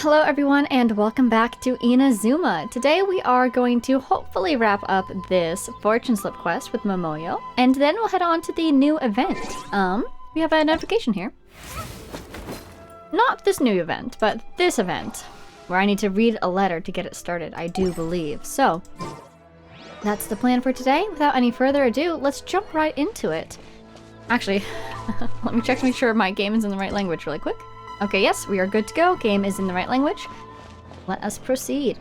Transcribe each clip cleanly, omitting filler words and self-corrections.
Hello everyone and welcome back to Inazuma. Today we are going to hopefully wrap up this fortune slip quest with Momoyo, and then we'll head on to the new event. We have a notification here. Not this new event, but this event, where I need to read a letter to get it started, I do believe. So, that's the plan for today. Without any further ado, let's jump right into it. Actually, let me check to make sure my game is in the right language really quick. Okay, yes, we are good to go. Game is in the right language. Let us proceed.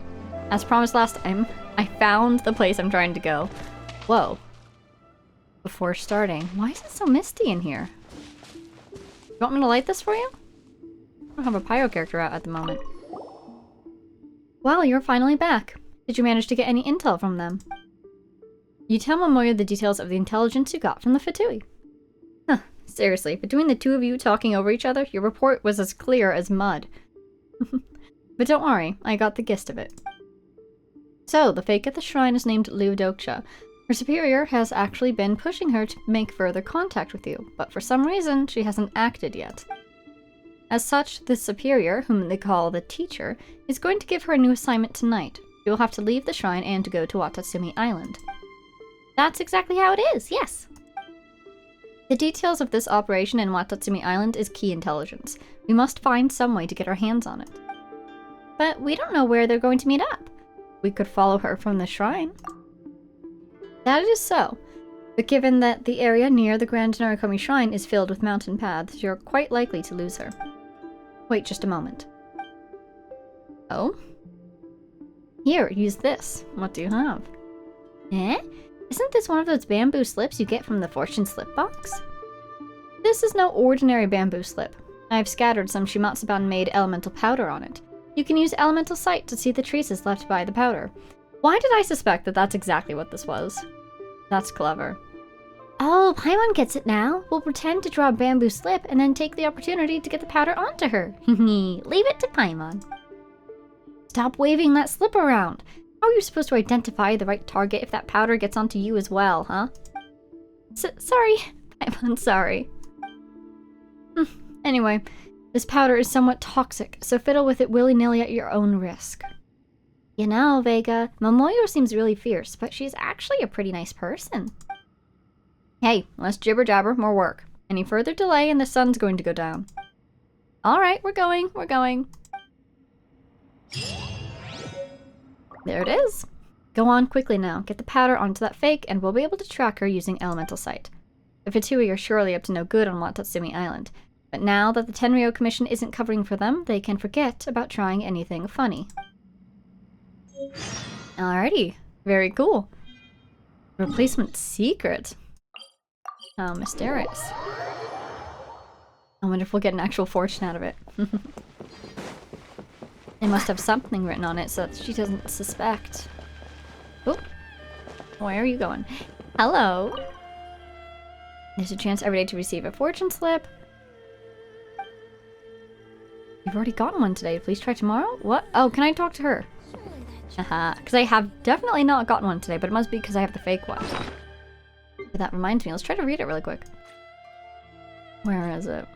As promised last time, I found the place I'm trying to go. Whoa. Before starting, why is it so misty in here? You want me to light this for you? I don't have a pyro character out at the moment. Well, you're finally back. Did you manage to get any intel from them? You tell Momoyo the details of the intelligence you got from the Fatui. Seriously, between the two of you talking over each other, your report was as clear as mud. But don't worry, I got the gist of it. So, the fake at the shrine is named Ludoksha. Her superior has actually been pushing her to make further contact with you, but for some reason, she hasn't acted yet. As such, this superior, whom they call the teacher, is going to give her a new assignment tonight. She will have to leave the shrine and to go to Watatsumi Island. That's exactly how it is, yes! The details of this operation in Watatsumi Island is key intelligence. We must find some way to get our hands on it. But we don't know where they're going to meet up. We could follow her from the shrine. That is so. But given that the area near the Grand Narikomi Shrine is filled with mountain paths, you're quite likely to lose her. Wait just a moment. Oh? Here, use this. What do you have? Eh? Isn't this one of those bamboo slips you get from the fortune slip box? This is no ordinary bamboo slip. I've scattered some Shimatsuban-made elemental powder on it. You can use elemental sight to see the traces left by the powder. Why did I suspect that that's exactly what this was? That's clever. Oh, Paimon gets it now. We'll pretend to draw a bamboo slip and then take the opportunity to get the powder onto her. Leave it to Paimon. Stop waving that slip around. How are you supposed to identify the right target if that powder gets onto you as well, huh? Sorry. I'm sorry. Anyway, this powder is somewhat toxic, so fiddle with it willy-nilly at your own risk. You know, Vega, Momoyo seems really fierce, but she's actually a pretty nice person. Hey, less jibber-jabber, more work. Any further delay and the sun's going to go down. Alright, we're going. There it is. Go on quickly now. Get the powder onto that fake, and we'll be able to track her using elemental sight. The Fatui are surely up to no good on Watatsumi Island, but now that the Tenryou Commission isn't covering for them, they can forget about trying anything funny. Alrighty. Very cool. Replacement secret. How mysterious. I wonder if we'll get an actual fortune out of it. It must have something written on it so that she doesn't suspect. Oh, where are you going? Hello. There's a chance every day to receive a fortune slip. You've already gotten one today. Please try tomorrow? What? Oh, can I talk to her? Haha, because I have definitely not gotten one today, but it must be because I have the fake one. But that reminds me, let's try to read it really quick. Where is it?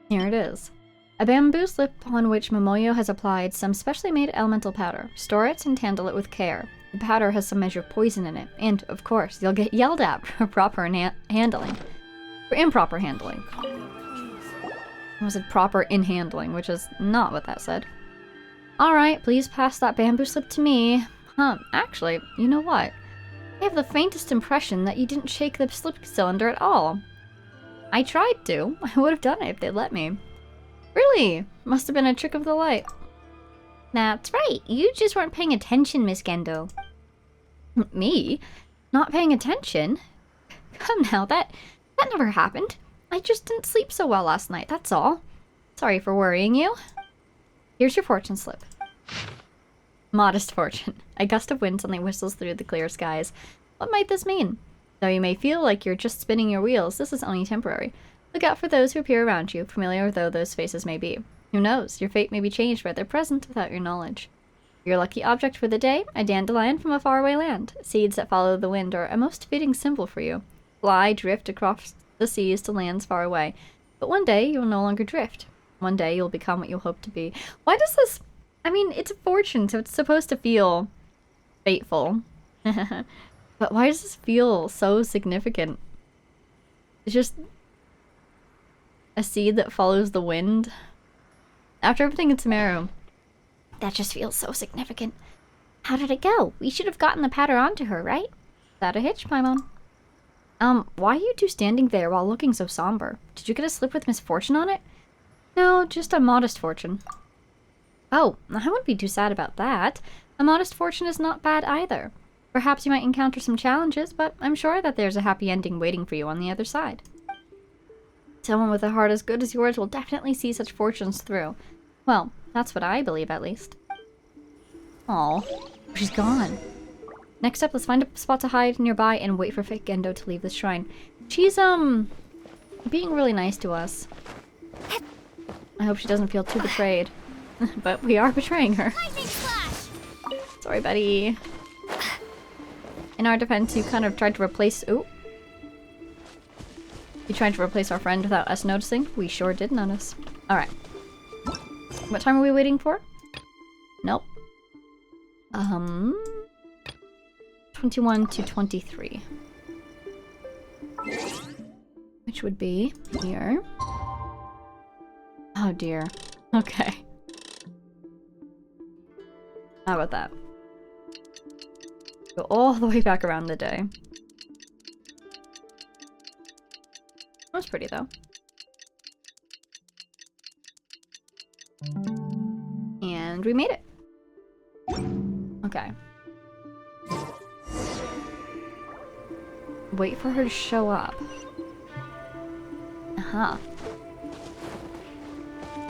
Here it is. A bamboo slip on which Momoyo has applied some specially made elemental powder. Store it and handle it with care. The powder has some measure of poison in it, and, of course, you'll get yelled at for proper handling. For improper handling. I said proper in handling, which is not what that said. Alright, please pass that bamboo slip to me. Actually, you know what? I have the faintest impression that you didn't shake the slip cylinder at all. I tried to. I would have done it if they'd let me. Really? Must have been a trick of the light. That's right. You just weren't paying attention, Miss Gendo. Me? Not paying attention? Come now, that never happened. I just didn't sleep so well last night, that's all. Sorry for worrying you. Here's your fortune slip. Modest fortune. A gust of wind suddenly whistles through the clear skies. What might this mean? Though you may feel like you're just spinning your wheels, this is only temporary. Look out for those who appear around you, familiar though those faces may be. Who knows, your fate may be changed by their presence without your knowledge. Your lucky object for the day, a dandelion from a faraway land. Seeds that follow the wind are a most fitting symbol for you. Fly, drift across the seas to lands far away. But one day you will no longer drift. One day you'll become what you hope to be. Why does this... I mean, it's a fortune, so it's supposed to feel fateful. But why does this feel so significant? It's just a seed that follows the wind. After everything in Sumeru, that just feels so significant. How did it go? We should have gotten the powder onto her, right? Without a hitch, Paimon. Why are you two standing there while looking so somber? Did you get a slip with misfortune on it? No, just a modest fortune. Oh, I wouldn't be too sad about that. A modest fortune is not bad either. Perhaps you might encounter some challenges, but I'm sure that there's a happy ending waiting for you on the other side. Someone with a heart as good as yours will definitely see such fortunes through. Well, that's what I believe, at least. Aw, she's gone. Next up, let's find a spot to hide nearby and wait for fake Gendo to leave the shrine. She's, being really nice to us. I hope she doesn't feel too betrayed. But we are betraying her. Sorry, buddy. In our defense, you kind of tried to replace... Ooh. You tried to replace our friend without us noticing. We sure did notice. Alright. What time are we waiting for? Nope. 21 to 23. Which would be here. Oh dear. Okay. How about that? Go all the way back around the day. That was pretty though. And we made it. Okay. Wait for her to show up. Uh-huh.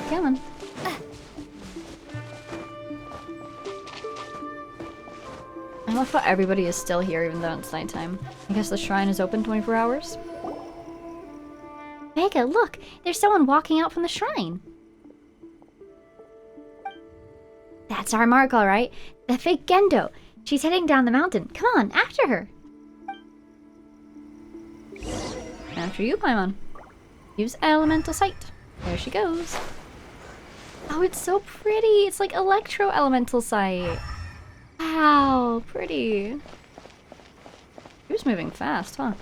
Come on. I love how everybody is still here even though it's nighttime. I guess the shrine is open 24 hours? Vega, look! There's someone walking out from the shrine! That's our mark, alright. The fake Gendo. She's heading down the mountain. Come on, after her! After you, Paimon. Use elemental sight. There she goes. Oh, it's so pretty! It's like electro elemental sight. Wow, pretty. He was moving fast, huh?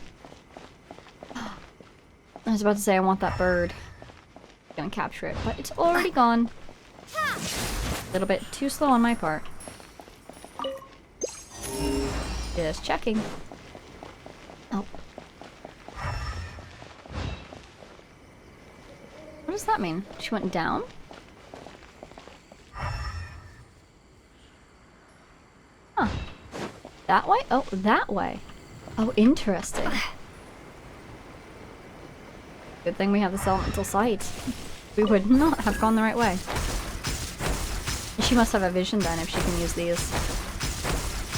I was about to say I want that bird. I'm gonna capture it, but it's already gone. A little bit too slow on my part. Just checking. Oh. What does that mean? She went down? Huh. That way? Oh, that way. Oh, interesting. Good thing we have this elemental sight. We would not have gone the right way. She must have a vision then if she can use these.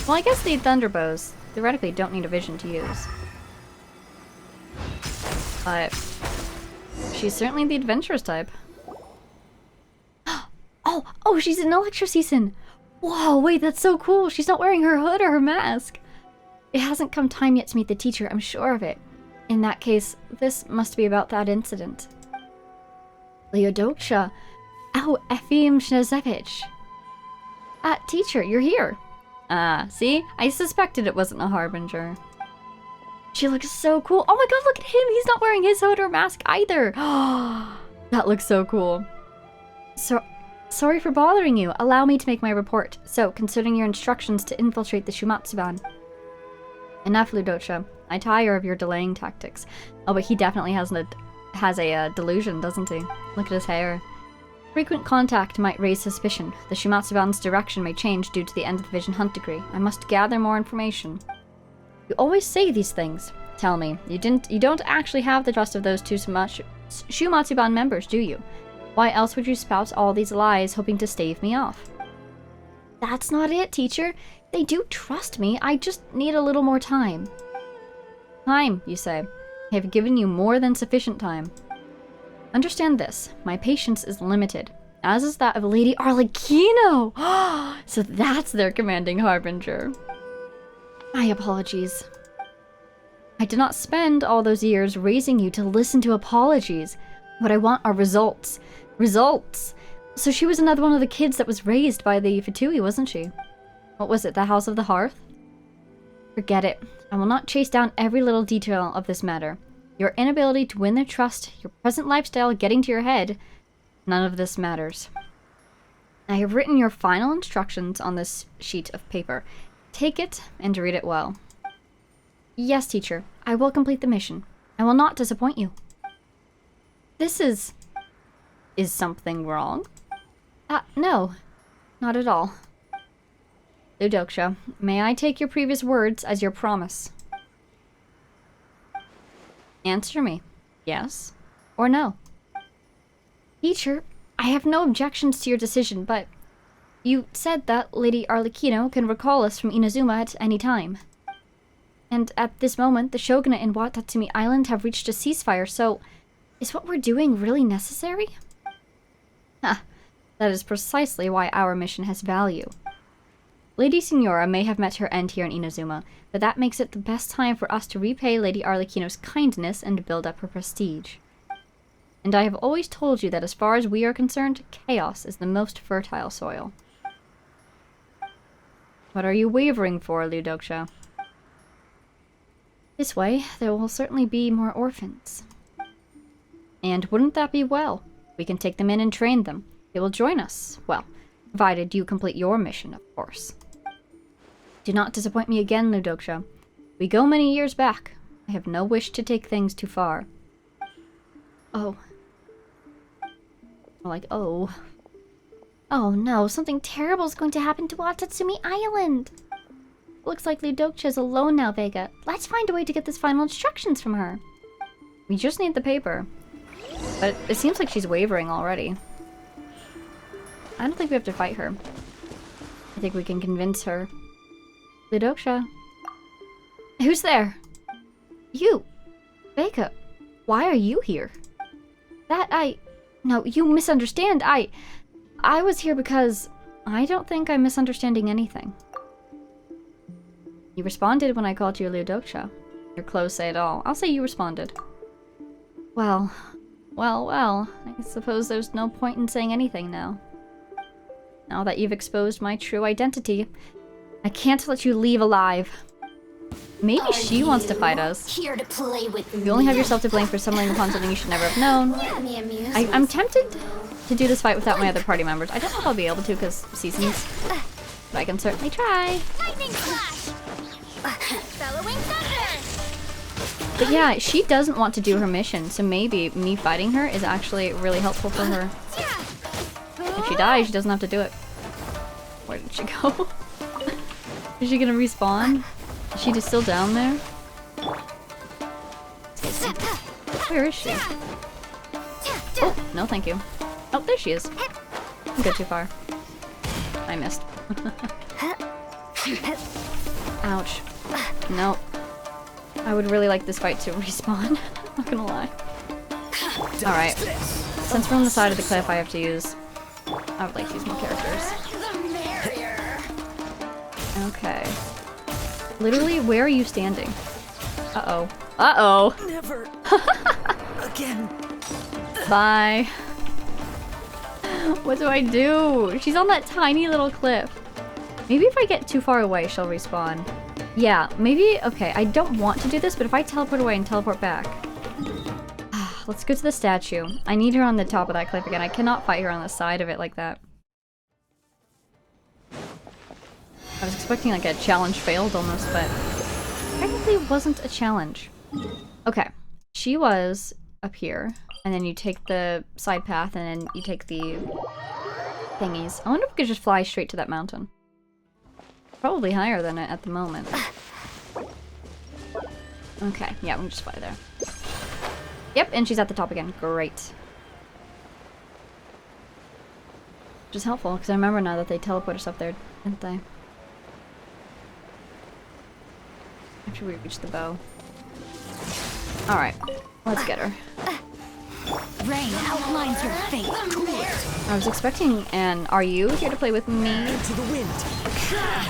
Well, I guess the thunderbows theoretically don't need a vision to use. But she's certainly the adventurous type. Oh, she's an electro season. Whoa, wait, that's so cool. She's not wearing her hood or her mask. It hasn't come time yet to meet the teacher, I'm sure of it. In that case, this must be about that incident. Leodocia. Oh, Efim Shnezevich. Teacher, you're here. See? I suspected it wasn't a harbinger. She looks so cool. Oh my god, look at him! He's not wearing his hood or mask either! That looks so cool. Sorry for bothering you. Allow me to make my report. So, considering your instructions to infiltrate the Shumatsuban. Enough, Ludocia. I tire of your delaying tactics. Oh, but he definitely has a delusion, doesn't he? Look at his hair. Frequent contact might raise suspicion. The Shumatsuban's direction may change due to the end of the Vision Hunt degree. I must gather more information. You always say these things. Tell me, you don't actually have the trust of those two Shumatsuban members, do you? Why else would you spout all these lies hoping to stave me off? That's not it, teacher. They do trust me. I just need a little more time. Time, you say. I have given you more than sufficient time. Understand this. My patience is limited, as is that of Lady Arlecchino. So that's their commanding harbinger. My apologies. I did not spend all those years raising you to listen to apologies. What I want are results. Results! So she was another one of the kids that was raised by the Fatui, wasn't she? What was it, the House of the Hearth? Forget it. I will not chase down every little detail of this matter. Your inability to win their trust, your present lifestyle getting to your head, none of this matters. I have written your final instructions on this sheet of paper. Take it and read it well. Yes, teacher. I will complete the mission. I will not disappoint you. This is... Is something wrong? No. Not at all. Ludoksha, may I take your previous words as your promise? Answer me. Yes or no? Teacher, I have no objections to your decision, but you said that Lady Arlecchino can recall us from Inazuma at any time. And at this moment, the shogunate and Watatsumi Island have reached a ceasefire, so is what we're doing really necessary? Ha, that is precisely why our mission has value. Lady Signora may have met her end here in Inazuma, but that makes it the best time for us to repay Lady Arlecchino's kindness and build up her prestige. And I have always told you that as far as we are concerned, chaos is the most fertile soil. What are you wavering for, Ludoksha? This way, there will certainly be more orphans. And wouldn't that be well? We can take them in and train them. They will join us. Well, provided you complete your mission, of course. Do not disappoint me again, Ludoksha. We go many years back. I have no wish to take things too far. Oh. Like, oh. Oh no, something terrible is going to happen to Watatsumi Island! Looks like Ludoksha's alone now, Vega. Let's find a way to get this final instructions from her. We just need the paper. But it seems like she's wavering already. I don't think we have to fight her. I think we can convince her. Ludoksha. Who's there? You! Vega, why are you here? No, you misunderstand. I was here because I don't think I'm misunderstanding anything. You responded when I called you Ludoksha. Your clothes say it all. I'll say you responded. Well. I suppose there's no point in saying anything now. Now that you've exposed my true identity, I can't let you leave alive. Maybe she wants to fight us. Here to play with You only have yourself to blame for stumbling upon something you should never have known. I'm tempted to do this fight without my other party members. I don't know if I'll be able to because seasons. But I can certainly try. Lightning flash! Bellowing thunder! But yeah, she doesn't want to do her mission, so maybe me fighting her is actually really helpful for her. If she dies, she doesn't have to do it. Where did she go? Is she gonna respawn? Is she just still down there? Where is she? Oh, no thank you. Oh, there she is. Didn't go too far. I missed. Ouch. Nope. I would really like this fight to respawn. Not gonna lie. Alright. Since we're on the side of the cliff, I have to use... I would like to use more characters. Okay. Literally, where are you standing? Uh-oh. Uh-oh! Never again. Bye. What do I do? She's on that tiny little cliff. Maybe if I get too far away, she'll respawn. Yeah, maybe... Okay, I don't want to do this, but if I teleport away and teleport back... Let's go to the statue. I need her on the top of that cliff again. I cannot fight her on the side of it like that. I was expecting like a challenge failed almost, but... technically it wasn't a challenge. Okay. She was up here, and then you take the side path, and then you take the thingies. I wonder if we could just fly straight to that mountain. Probably higher than it at the moment. Okay, yeah, we can just fly there. Yep, and she's at the top again. Great. Which is helpful, because I remember now that they teleport us up there, didn't they? After we reach the bow. Alright, let's get her. Rain outlines her fate. I was expecting an "Are you here to play with me?" To the wind.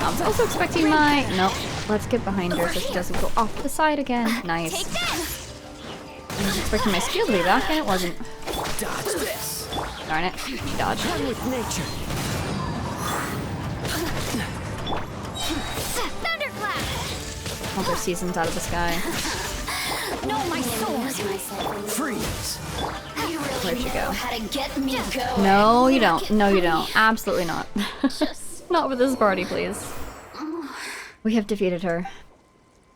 I was also expecting my... Nope. Let's get behind her so she doesn't go off the side again. Nice. I was expecting my skill to be back and it wasn't. Dodge this. Darn it. She dodged. One with nature. Thunderclap! All their seasons out of the sky. No, my sword! Freeze. You really Where'd she go? how to get me going. No, you don't. No, you don't. Absolutely not. Not with this party, please. We have defeated her.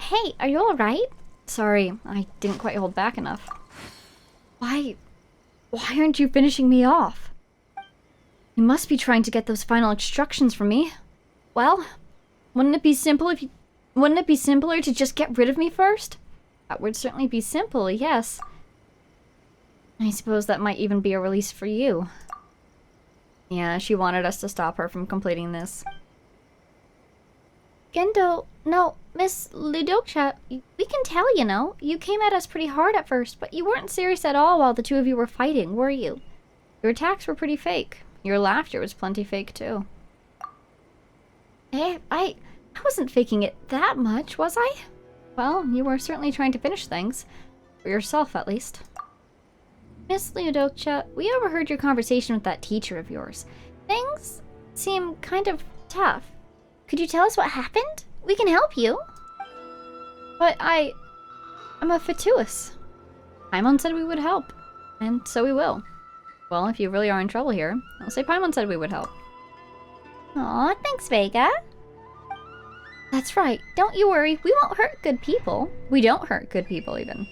Hey, are you alright? Sorry, I didn't quite hold back enough. Why aren't you finishing me off? You must be trying to get those final instructions from me. Well, wouldn't it be simpler to just get rid of me first? That would certainly be simple, yes. I suppose that might even be a release for you. Yeah, she wanted us to stop her from completing this. Gendo, no, Miss Ludoksha, we can tell, you know. You came at us pretty hard at first, but you weren't serious at all while the two of you were fighting, were you? Your attacks were pretty fake. Your laughter was plenty fake, too. I wasn't faking it that much, was I? Well, you were certainly trying to finish things. For yourself, at least. Miss Ludoksha, we overheard your conversation with that teacher of yours. Things seem kind of tough. Could you tell us what happened? We can help you. But I'm a fatuous. Paimon said we would help. And so we will. Well, if you really are in trouble here, I'll say Paimon said we would help. Aw, thanks, Vega. That's right. Don't you worry. We won't hurt good people. We don't hurt good people, even.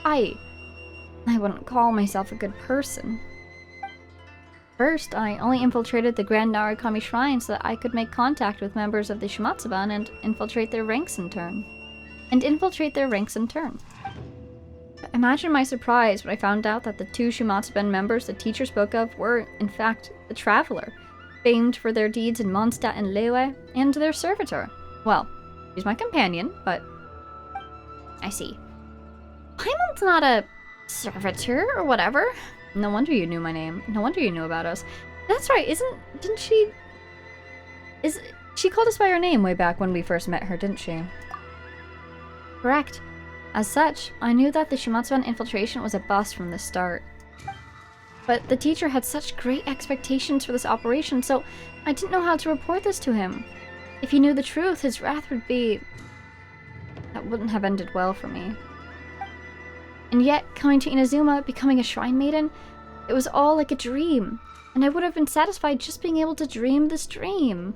I wouldn't call myself a good person. First, I only infiltrated the Grand Narukami Shrine so that I could make contact with members of the Shimatsuban and infiltrate their ranks in turn. Imagine my surprise when I found out that the two Shimatsuban members the teacher spoke of were, in fact, the Traveler, famed for their deeds in Mondstadt and Liyue, and their servitor. Well, he's my companion, but... I see. Paimon's not a servitor or whatever. No wonder you knew my name. No wonder you knew about us. That's right, didn't she... She called us by our name way back when we first met her, didn't she? Correct. As such, I knew that the Shimatsuban infiltration was a bust from the start. But the teacher had such great expectations for this operation, so I didn't know how to report this to him. If he knew the truth, his wrath would be... That wouldn't have ended well for me. And yet, coming to Inazuma, becoming a shrine maiden, it was all like a dream. And I would have been satisfied just being able to dream this dream.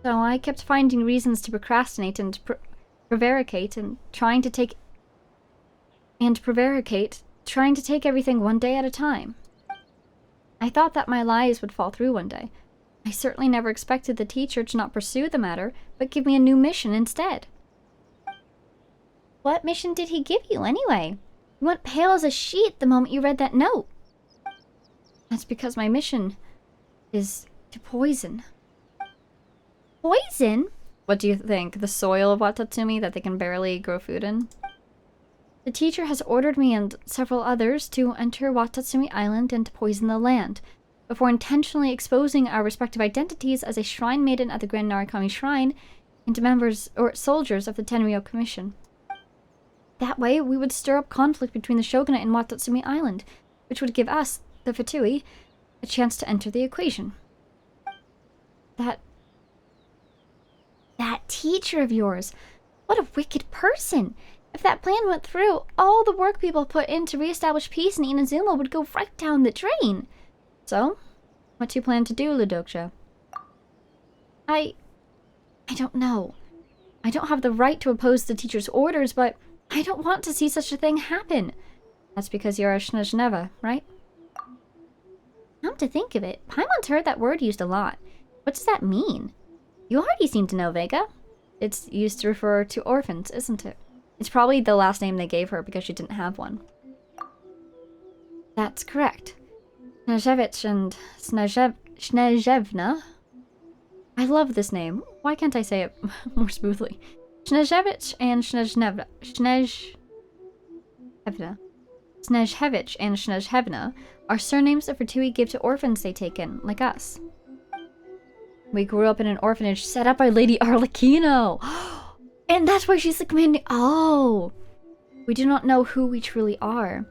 So I kept finding reasons to procrastinate and prevaricate and trying to take everything one day at a time. I thought that my lies would fall through one day. I certainly never expected the teacher to not pursue the matter, but give me a new mission instead. What mission did he give you, anyway? You went pale as a sheet the moment you read that note. That's because my mission is to poison. Poison? What do you think? The soil of Watatsumi that they can barely grow food in? The teacher has ordered me and several others to enter Watatsumi Island and to poison the land, before intentionally exposing our respective identities as a shrine maiden at the Grand Narukami Shrine into members or soldiers of the Tenryou Commission. That way, we would stir up conflict between the shogunate and Watatsumi Island, which would give us, the Fatui, a chance to enter the equation. That teacher of yours, what a wicked person! If that plan went through, all the work people put in to reestablish peace in Inazuma would go right down the drain. So, what do you plan to do, Ludoksha? I don't know. I don't have the right to oppose the teacher's orders, but I don't want to see such a thing happen. That's because you're a Snezhneva, right? Come to think of it, Paimon's heard that word used a lot. What does that mean? You already seem to know, Vega. It's used to refer to orphans, isn't it? It's probably the last name they gave her because she didn't have one. That's correct. Snezhevich and Snezhevna. I love this name. Why can't I say it more smoothly? Snezhevich and Snezhnevna. Snezhevich and Snezhevna are surnames the Fatui give to orphans they take in, like us. We grew up in an orphanage set up by Lady Arlecchino. And that's why she's the commanding... Oh! We do not know who we truly are.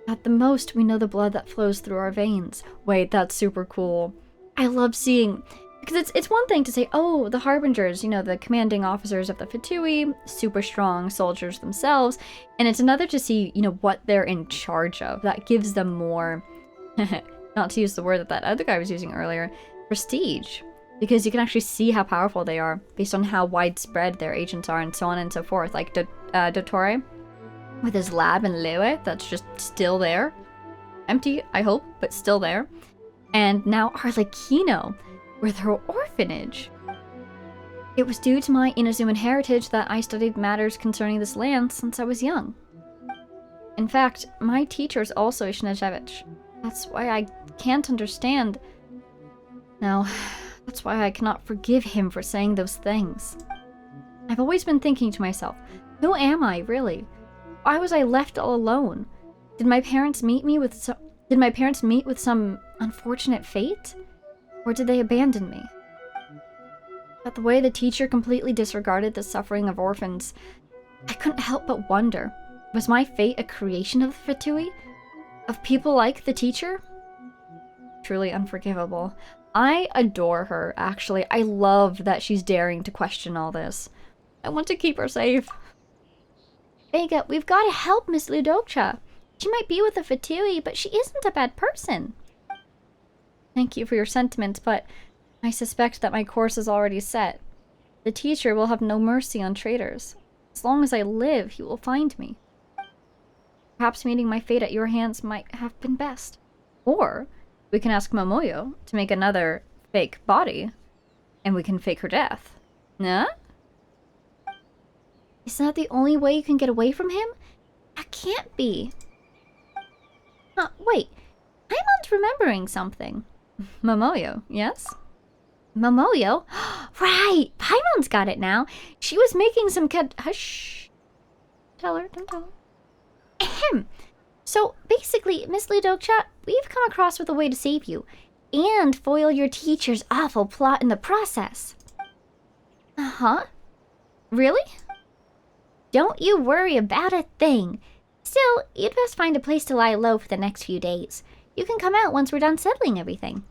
At the most, we know the blood that flows through our veins. Wait, that's super cool. I love seeing... Because it's one thing to say, oh, the Harbingers, you know, the commanding officers of the Fatui, super strong soldiers themselves. And it's another to see, you know, what they're in charge of. That gives them more, not to use the word that that other guy was using earlier, prestige. Because you can actually see how powerful they are based on how widespread their agents are and so on and so forth. Like Dottore with his lab in Lewe, that's just still there. Empty, I hope, but still there. And now Arlecchino with her orphanage. It was due to my Inazuman heritage that I studied matters concerning this land since I was young. In fact, my teacher is also a Shinajevich. That's why I can't understand. Now, that's why I cannot forgive him for saying those things. I've always been thinking to myself, who am I, really? Why was I left all alone? Did my parents meet with some unfortunate fate? Or did they abandon me? But the way the teacher completely disregarded the suffering of orphans, I couldn't help but wonder, was my fate a creation of the Fatui? Of people like the teacher? Truly unforgivable. I adore her, actually. I love that she's daring to question all this. I want to keep her safe. Vega, we've got to help Miss Ludocha. She might be with the Fatui, but she isn't a bad person. Thank you for your sentiments, but I suspect that my course is already set. The teacher will have no mercy on traitors. As long as I live, he will find me. Perhaps meeting my fate at your hands might have been best. Or we can ask Momoyo to make another fake body, and we can fake her death. Nah? Is that the only way you can get away from him? That can't be. Wait. Paimon's remembering something. Momoyo, yes? Momoyo? Right! Paimon's got it now. She was making some hush. Tell her, don't tell her. Ahem. So, basically, Miss Ludocha, we've come across with a way to save you. And foil your teacher's awful plot in the process. Uh-huh. Really? Don't you worry about a thing. Still, you'd best find a place to lie low for the next few days. You can come out once we're done settling everything.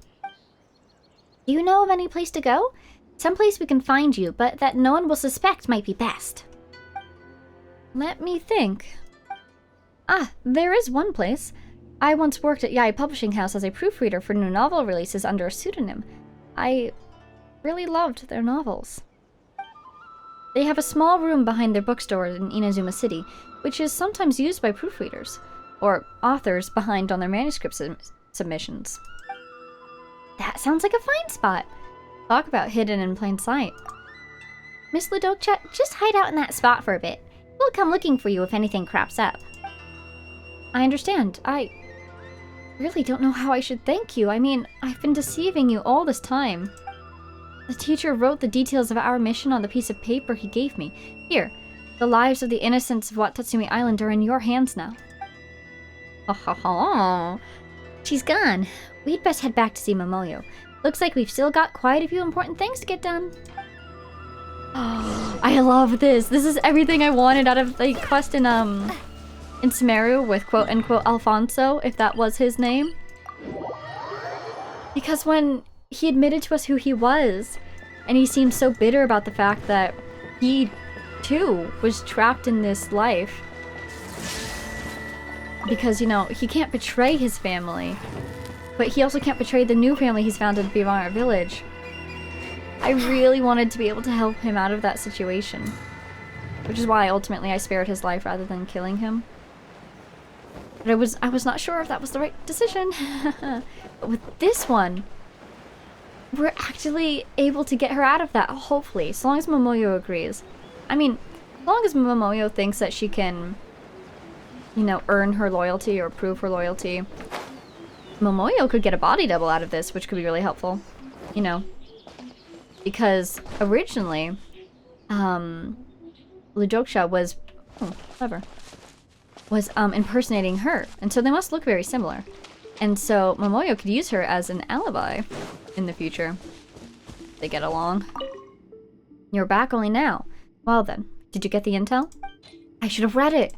Do you know of any place to go? Someplace we can find you, but that no one will suspect might be best. Let me think. Ah, there is one place. I once worked at Yai Publishing House as a proofreader for new novel releases under a pseudonym. I really loved their novels. They have a small room behind their bookstore in Inazuma City, which is sometimes used by proofreaders, or authors behind on their manuscript submissions. That sounds like a fine spot. Talk about hidden in plain sight. Miss Ludocha, just hide out in that spot for a bit. We'll come looking for you if anything crops up. I understand. I really don't know how I should thank you. I mean, I've been deceiving you all this time. The teacher wrote the details of our mission on the piece of paper he gave me. Here, the lives of the innocents of Watatsumi Island are in your hands now. Oh, she's gone. We'd best head back to see Momoyo. Looks like we've still got quite a few important things to get done. Oh, I love this. This is everything I wanted out of the quest in Sumeru with quote-unquote Alfonso, if that was his name. Because when he admitted to us who he was, and he seemed so bitter about the fact that he, too, was trapped in this life. Because, you know, he can't betray his family, but he also can't betray the new family he's found in Bivara Village. I really wanted to be able to help him out of that situation. Which is why, ultimately, I spared his life rather than killing him. But I was not sure if that was the right decision. But with this one, we're actually able to get her out of that, hopefully, as long as Momoyo agrees. I mean, as long as Momoyo thinks that she can, you know, earn her loyalty or prove her loyalty. Momoyo could get a body double out of this, which could be really helpful. You know. Because originally, Ludocha was, clever, was impersonating her. And so they must look very similar. And so Momoyo could use her as an alibi in the future. They get along. You're back only now. Well then, did you get the intel? I should have read it.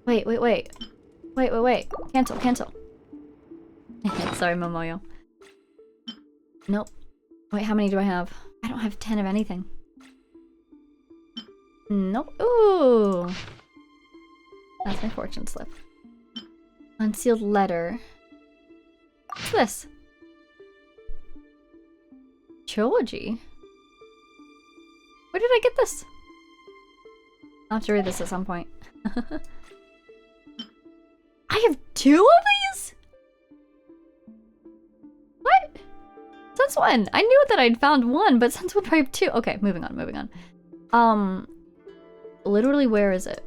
Wait. Wait. Cancel. Sorry, Momoyo. Nope. Wait, how many do I have? I don't have 10 of anything. Nope. Ooh. That's my fortune slip. Unsealed letter. What's this? Trilogy? Where did I get this? I'll have to read this at some point. I have 2 of these? What? Since when? I knew that I'd found 1, but since when do I have 2? Okay, moving on. Literally, where is it?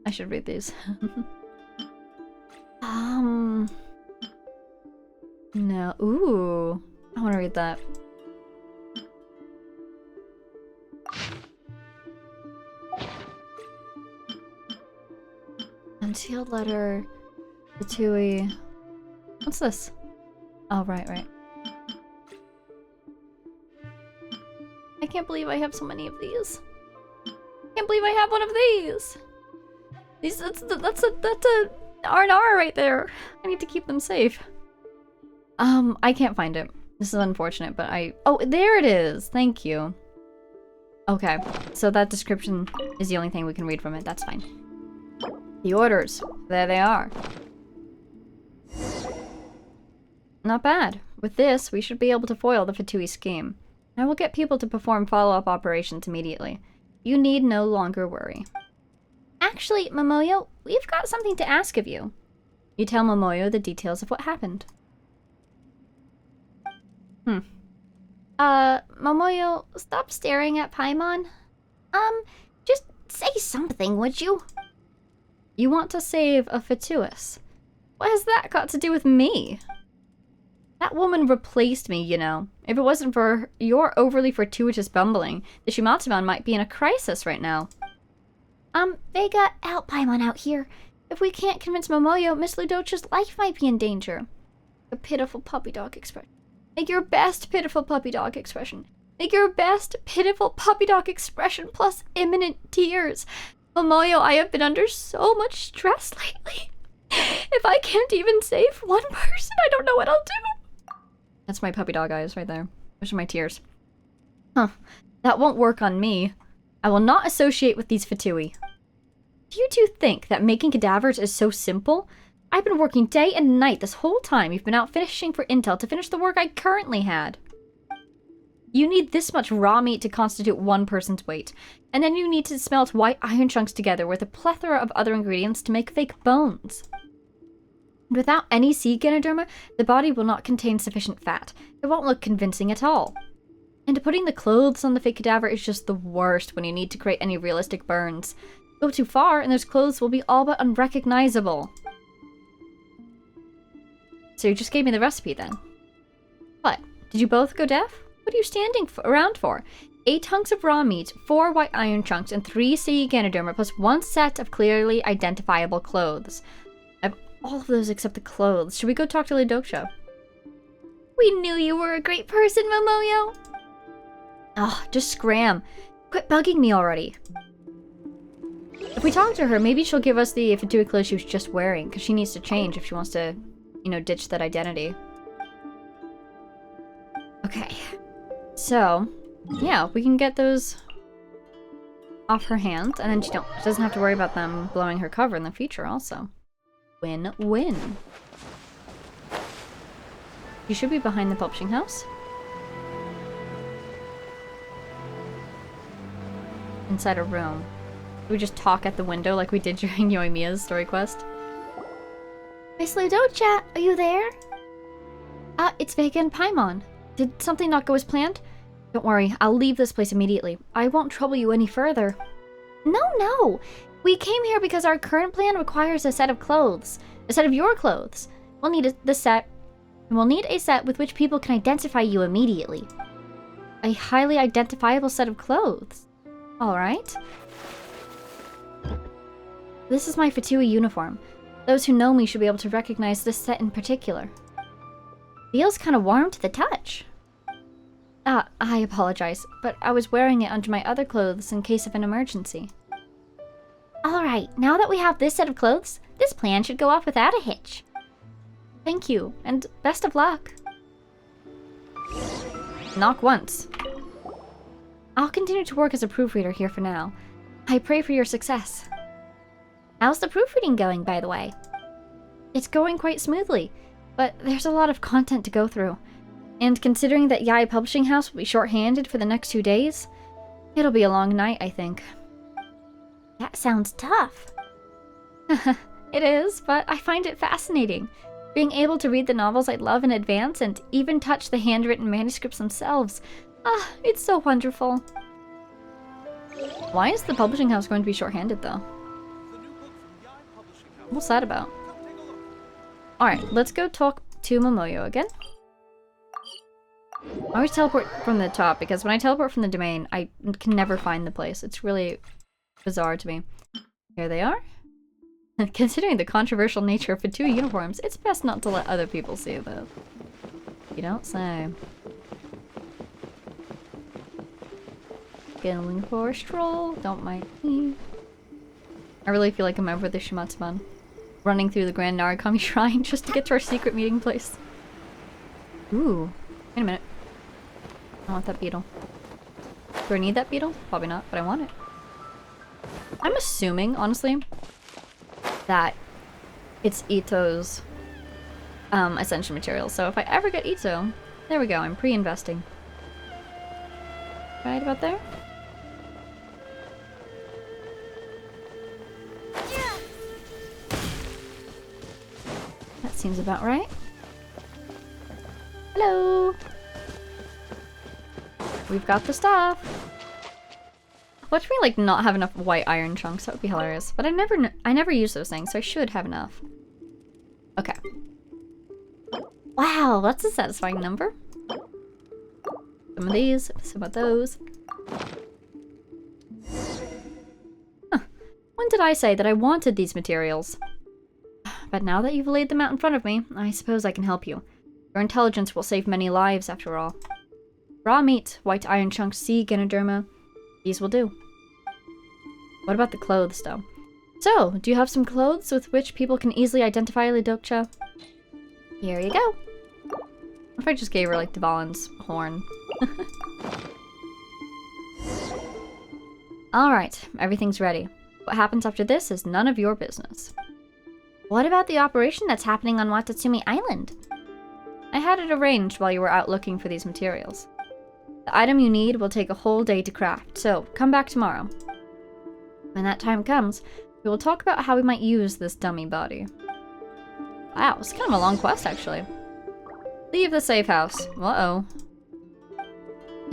I should read these. No. Ooh. I want to read that. Unsealed letter. Fatui. What's this? Oh, right. I can't believe I have so many of these. I can't believe I have one of these. That's a R&R right there. I need to keep them safe. I can't find it. This is unfortunate, but oh, there it is. Thank you. Okay, so that description is the only thing we can read from it. That's fine. The orders. There they are. Not bad. With this, we should be able to foil the Fatui scheme. I will get people to perform follow-up operations immediately. You need no longer worry. Actually, Momoyo, we've got something to ask of you. You tell Momoyo the details of what happened. Momoyo, stop staring at Paimon. Just say something, would you? You want to save a Fatuus. What has that got to do with me? That woman replaced me, you know. If it wasn't for your overly fortuitous bumbling, the Shimatsumon might be in a crisis right now. Vega, help Paimon out here. If we can't convince Momoyo, Miss Ludocha's life might be in danger. A pitiful puppy dog expression. Make your best pitiful puppy dog expression. Make your best pitiful puppy dog expression plus imminent tears. Momoyo, I have been under so much stress lately. If I can't even save one person, I don't know what I'll do. That's my puppy dog eyes right there. Those are my tears. Huh. That won't work on me. I will not associate with these Fatui. Do you two think that making cadavers is so simple? I've been working day and night this whole time you've been out fishing for intel to finish the work I currently had. You need this much raw meat to constitute one person's weight, and then you need to smelt white iron chunks together with a plethora of other ingredients to make fake bones. Without any sea Ganoderma, the body will not contain sufficient fat. It won't look convincing at all. And putting the clothes on the fake cadaver is just the worst when you need to create any realistic burns. Go too far, and those clothes will be all but unrecognizable. So you just gave me the recipe then. What? Did you both go deaf? What are you standing around for? 8 hunks of raw meat, 4 white iron chunks, and 3 sea Ganoderma, plus 1 set of clearly identifiable clothes. I have all of those except the clothes. Should we go talk to Ludocha? We knew you were a great person, Momoyo. Oh, just scram. Quit bugging me already. If we talk to her, maybe she'll give us the Fatui clothes she was just wearing, because she needs to change if she wants to, you know, ditch that identity. Okay. So, yeah, we can get those off her hands, and then she doesn't have to worry about them blowing her cover in the future also. Win-win. You should be behind the publishing house. Inside a room. We just talk at the window like we did during Yoimiya's story quest. Miss Ludocha, are you there? It's Vega and Paimon. Did something not go as planned? Don't worry, I'll leave this place immediately. I won't trouble you any further. No. We came here because our current plan requires a set of clothes. A set of your clothes. We'll need a set with which people can identify you immediately. A highly identifiable set of clothes. Alright. This is my Fatui uniform. Those who know me should be able to recognize this set in particular. Feels kind of warm to the touch. I apologize, but I was wearing it under my other clothes in case of an emergency. Alright, now that we have this set of clothes, this plan should go off without a hitch. Thank you, and best of luck. Knock once. I'll continue to work as a proofreader here for now. I pray for your success. How's the proofreading going, by the way? It's going quite smoothly, but there's a lot of content to go through. And considering that Yai Publishing House will be short-handed for the next 2 days, it'll be a long night, I think. That sounds tough. It is, but I find it fascinating. Being able to read the novels I love in advance and even touch the handwritten manuscripts themselves. Ah, it's so wonderful. Why is the publishing house going to be short-handed, though? What's that about? Alright, let's go talk to Momoyo again. I always teleport from the top, because when I teleport from the domain, I can never find the place. It's really bizarre to me. Here they are. Considering the controversial nature of Fatui uniforms, it's best not to let other people see them. You don't say. Going for a stroll, don't mind me. I really feel like I'm over the Shimatsuban. Running through the Grand Narukami Shrine just to get to our secret meeting place. Ooh. Wait a minute. I want that beetle. Do I need that beetle? Probably not, but I want it. I'm assuming, honestly, that it's Ito's ascension material. So if I ever get Ito, there we go, I'm pre-investing. Right about there? That seems about right. Hello! We've got the stuff! Watch me, like, not have enough white iron chunks. That would be hilarious. But I never use those things, so I should have enough. Okay. Wow, that's a satisfying number. Some of these, some of those. Huh. When did I say that I wanted these materials? But now that you've laid them out in front of me, I suppose I can help you. Your intelligence will save many lives, after all. Raw meat, white iron chunks, sea, Ganoderma. These will do. What about the clothes, though? So, do you have some clothes with which people can easily identify Lidokcha? Here you go. What if I just gave her, like, Dvalin's horn? Alright, everything's ready. What happens after this is none of your business. What about the operation that's happening on Watatsumi Island? I had it arranged while you were out looking for these materials. The item you need will take a whole day to craft, so come back tomorrow. When that time comes, we will talk about how we might use this dummy body. Wow, it's kind of a long quest, actually. Leave the safe house. Uh-oh.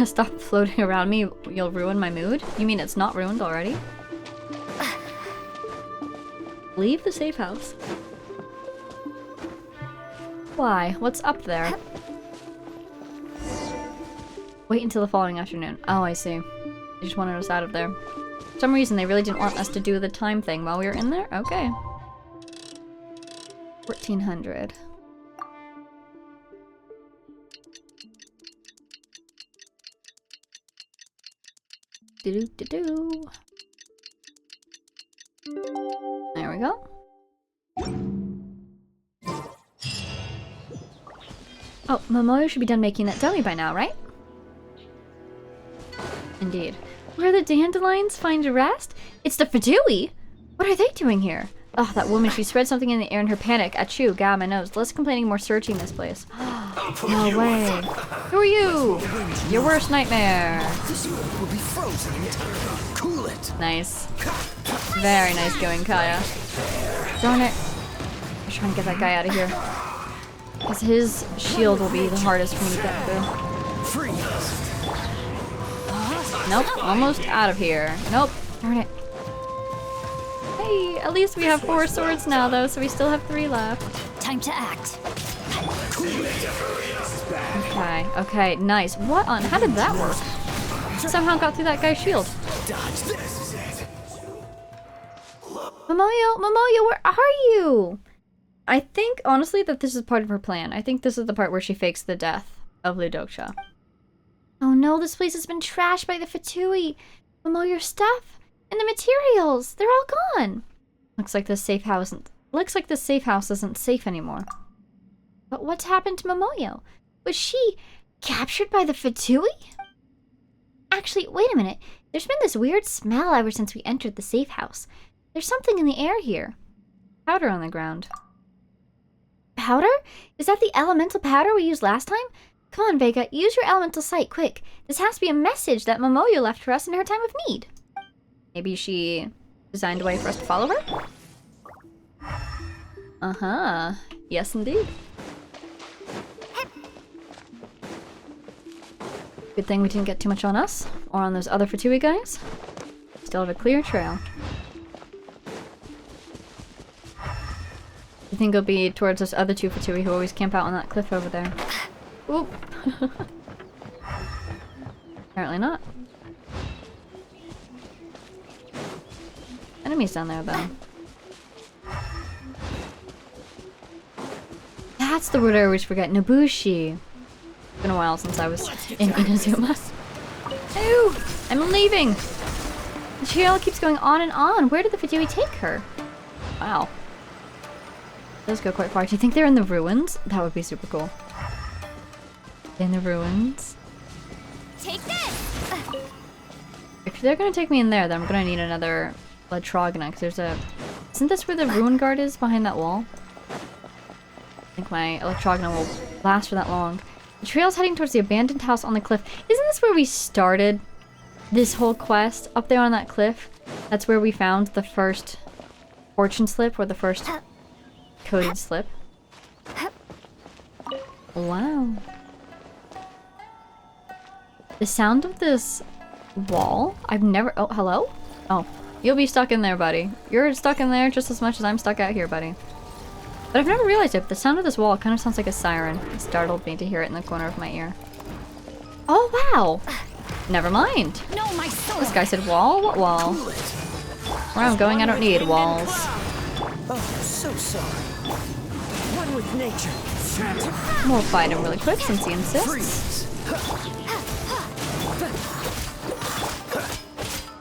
Stop floating around me, you'll ruin my mood? You mean it's not ruined already? Leave the safe house. Why? What's up there? Wait until the following afternoon. Oh, I see. They just wanted us out of there. For some reason, they really didn't want us to do the time thing while we were in there? Okay. 1400. Do-do-do-do. There we go. Oh, Momoyo should be done making that dummy by now, right? Indeed. Where the dandelions find a rest? It's the Fatui! What are they doing here? Oh, that woman, she spread something in the air in her panic. Achoo, God, my nose. Less complaining, more searching this place. No way. Who are you? Your worst nightmare. This earth will be frozen in time. Cool it. Nice. Very nice going, Kaya. Darn it. I'm trying to get that guy out of here. Because his shield will be the hardest for me to get through. Freeze. Nope, almost out of here. Nope, darn it. Hey, at least we have 4 swords now, though, so we still have 3 left. Time to act. Okay, okay, nice. What on? How did that work? Somehow got through that guy's shield. Dodge this. Momoyo, where are you? I think, honestly, that this is part of her plan. I think this is the part where she fakes the death of Lidokcha. Oh no, this place has been trashed by the Fatui. Momoyo, your stuff? And the materials! They're all gone! Looks like this safe house isn't safe anymore. But what's happened to Momoyo? Was she captured by the Fatui? Actually, wait a minute. There's been this weird smell ever since we entered the safe house. There's something in the air here. Powder on the ground. Powder? Is that the elemental powder we used last time? Come on, Vega, use your elemental sight, quick. This has to be a message that Momoyo left for us in her time of need. Maybe she designed a way for us to follow her? Uh-huh. Yes, indeed. Good thing we didn't get too much on us, or on those other Fatui guys. Still have a clear trail. I think it'll be towards those other two Fatui who always camp out on that cliff over there. Oop. Apparently not. Enemies down there, though. That's the word I always forget. Nobushi. It's been a while since I was in Inazuma. Ew! I'm leaving! The trail keeps going on and on. Where did the Fatui take her? Wow. It does go quite far. Do you think they're in the ruins? That would be super cool. In the ruins? Take this! If they're gonna take me in there, then I'm gonna need another Latrogna, because there's a... Isn't this where the ruin guard is, behind that wall? I think my Electrogna will last for that long. The trail's heading towards the abandoned house on the cliff. Isn't this where we started this whole quest? Up there on that cliff? That's where we found the first fortune slip, or the first coded slip. Wow. The sound of this wall, I've never... Oh, hello? Oh, you'll be stuck in there, buddy. You're stuck in there just as much as I'm stuck out here, buddy. But I've never realized it, but the sound of this wall kind of sounds like a siren. It startled me to hear it in the corner of my ear. Oh, wow! Never mind. No, my soul. This guy said wall? What wall? Where I'm going, I don't need walls. Oh, so sorry. One with nature. We'll fight him really quick since he insists.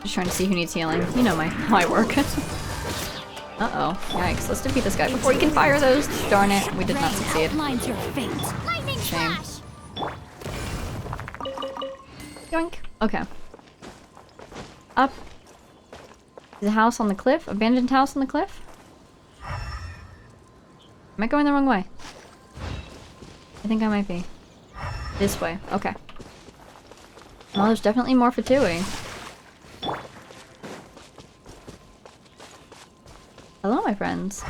Just trying to see who needs healing. You know how I work. Uh-oh. Yikes. Let's defeat this guy before he can fire those. Darn it. We did not succeed. Outlines your fate. Lightning Shame. flash. Yoink. Okay. Up. The house on the cliff? Abandoned house on the cliff? Am I going the wrong way? I think I might be. This way. Okay. Well, there's definitely more Fatui. Hello, my friends.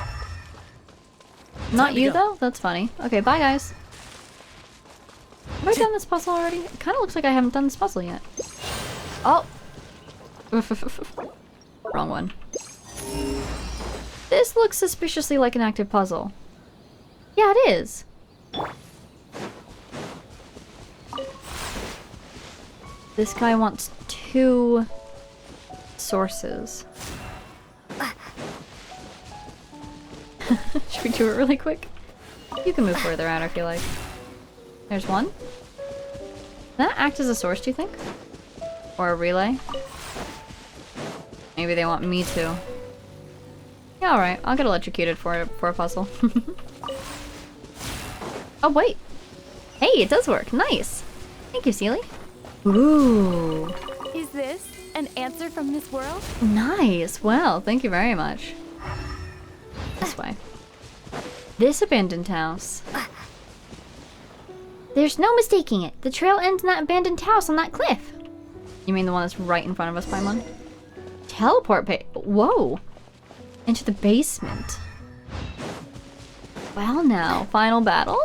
Not you, though? That's funny. Okay, bye, guys. Have I done this puzzle already? It kind of looks like I haven't done this puzzle yet. Oh! Wrong one. This looks suspiciously like an active puzzle. Yeah, it is. This guy wants 2 sources. Should we do it really quick? You can move further out if you like. There's one. Does that act as a source, do you think? Or a relay? Maybe they want me to. Yeah, alright. I'll get electrocuted for a puzzle. Oh, wait. Hey, it does work. Nice. Thank you, Seely. Ooh. Is this an answer from this world? Nice. Well, thank you very much. This way. This abandoned house. There's no mistaking it. The trail ends in that abandoned house on that cliff. You mean the one that's right in front of us, Paimon? Teleport whoa. Into the basement. Well now, final battle?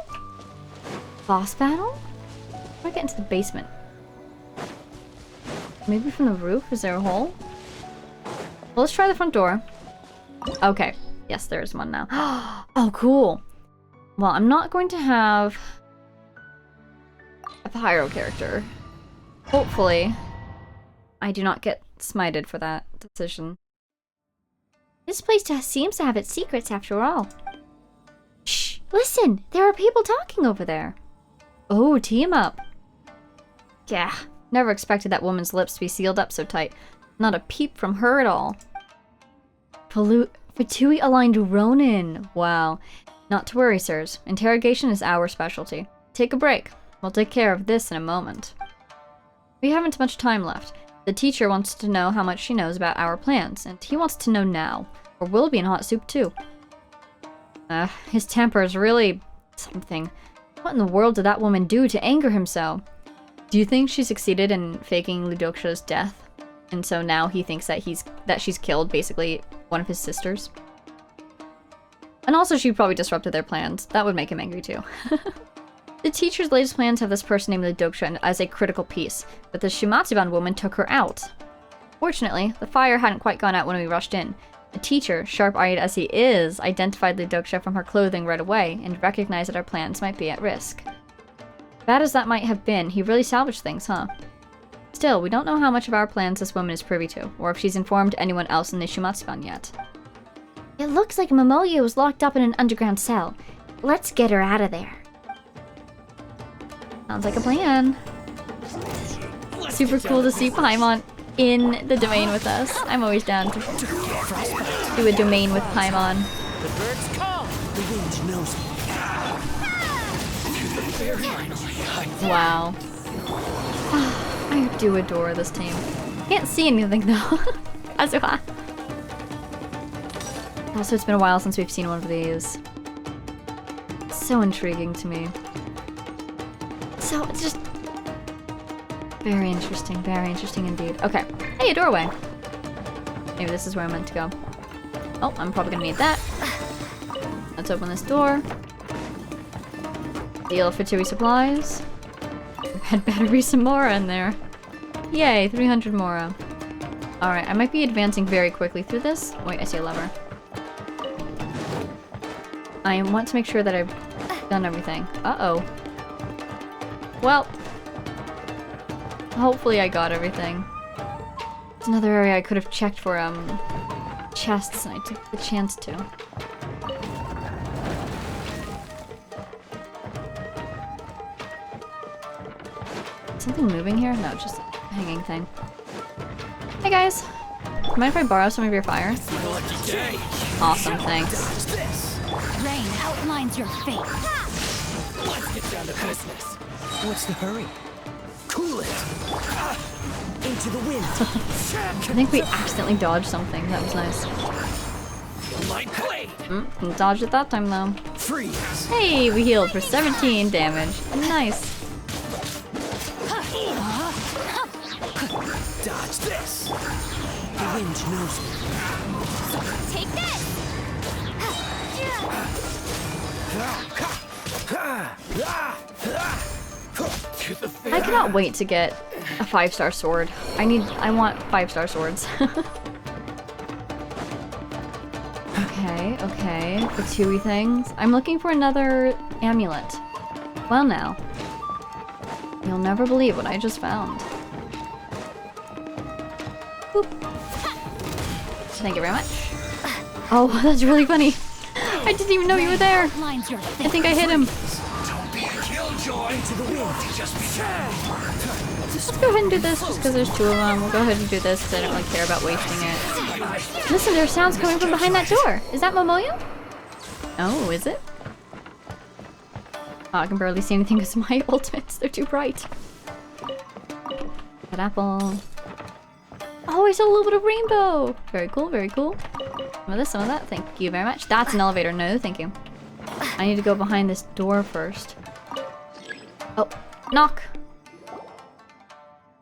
Boss battle? How do I get into the basement? Maybe from the roof? Is there a hole? Well, let's try the front door. Okay. Yes, there's one now. Oh, cool. Well, I'm not going to have a pyro character. Hopefully, I do not get smited for that decision. This place seems to have its secrets after all. Shh! Listen! There are people talking over there. Oh, team up. Yeah, never expected that woman's lips to be sealed up so tight. Not a peep from her at all. Fatui aligned Ronin. Wow. Not to worry, sirs. Interrogation is our specialty. Take a break. We'll take care of this in a moment. We haven't much time left. The teacher wants to know how much she knows about our plans, and he wants to know now, or we'll be in hot soup too. His temper is really something. What in the world did that woman do to anger him so? Do you think she succeeded in faking Ludoksha's death? And so now he thinks that she's killed, basically, one of his sisters? And also she probably disrupted their plans. That would make him angry too. The teacher's latest plans have this person named Ludoksha as a critical piece, but the Shimatsuban woman took her out. Fortunately, the fire hadn't quite gone out when we rushed in. The teacher, sharp-eyed as he is, identified Ludoksha from her clothing right away and recognized that our plans might be at risk. Bad as that might have been, he really salvaged things, huh? Still, we don't know how much of our plans this woman is privy to, or if she's informed anyone else in the Shimatsuban yet. It looks like Momoyo was locked up in an underground cell. Let's get her out of there. Sounds like a plan. Super cool to see Paimon in the domain with us. I'm always down to do a domain with Paimon. The birds call. The wind knows me. Wow. I do adore this team. Can't see anything though. Kazuha. Also, it's been a while since we've seen one of these. So intriguing to me. So, it's just very interesting indeed. Okay. Hey, a doorway. Maybe this is where I'm meant to go. Oh, I'm probably gonna need that. Let's open this door. Deal Fatui supplies. Had better be some Mora in there. Yay, 300 Mora. Alright, I might be advancing very quickly through this. Wait, I see a lever. I want to make sure that I've done everything. Uh-oh. Well, hopefully I got everything. It's another area I could have checked for, chests, and I took the chance to. Something moving here? No, just a hanging thing. Hey guys! Mind if I borrow some of your fire? Awesome, thanks. Rain outlines your fate. Let's get down to business. What's the hurry? Cool it. Into the wind. I think we accidentally dodged something. That was nice. Light blade. Didn't dodge it that time though. Freeze. Hey, we healed for 17 damage. Nice. Dodge this. The wind knows me. Take this! I cannot wait to get a 5-star sword. I want 5-star swords. Okay. Fatui things. I'm looking for another amulet. Well now. You'll never believe what I just found. Boop. Thank you very much. Oh, that's really funny. I didn't even know you were there. I think I hit him. Don't be a killjoy. Into the wind. Let's go ahead and do this just because there's 2 of them. We'll go ahead and do this because I don't really care about wasting it. Listen, there are sounds coming from behind that door. Is that Momoyo? Oh, is it? Oh, I can barely see anything because of my ultimates. They're too bright. That apple. Oh, I saw a little bit of rainbow. Very cool, very cool. Some of this, some of that. Thank you very much. That's an elevator. No, thank you. I need to go behind this door first. Oh, knock.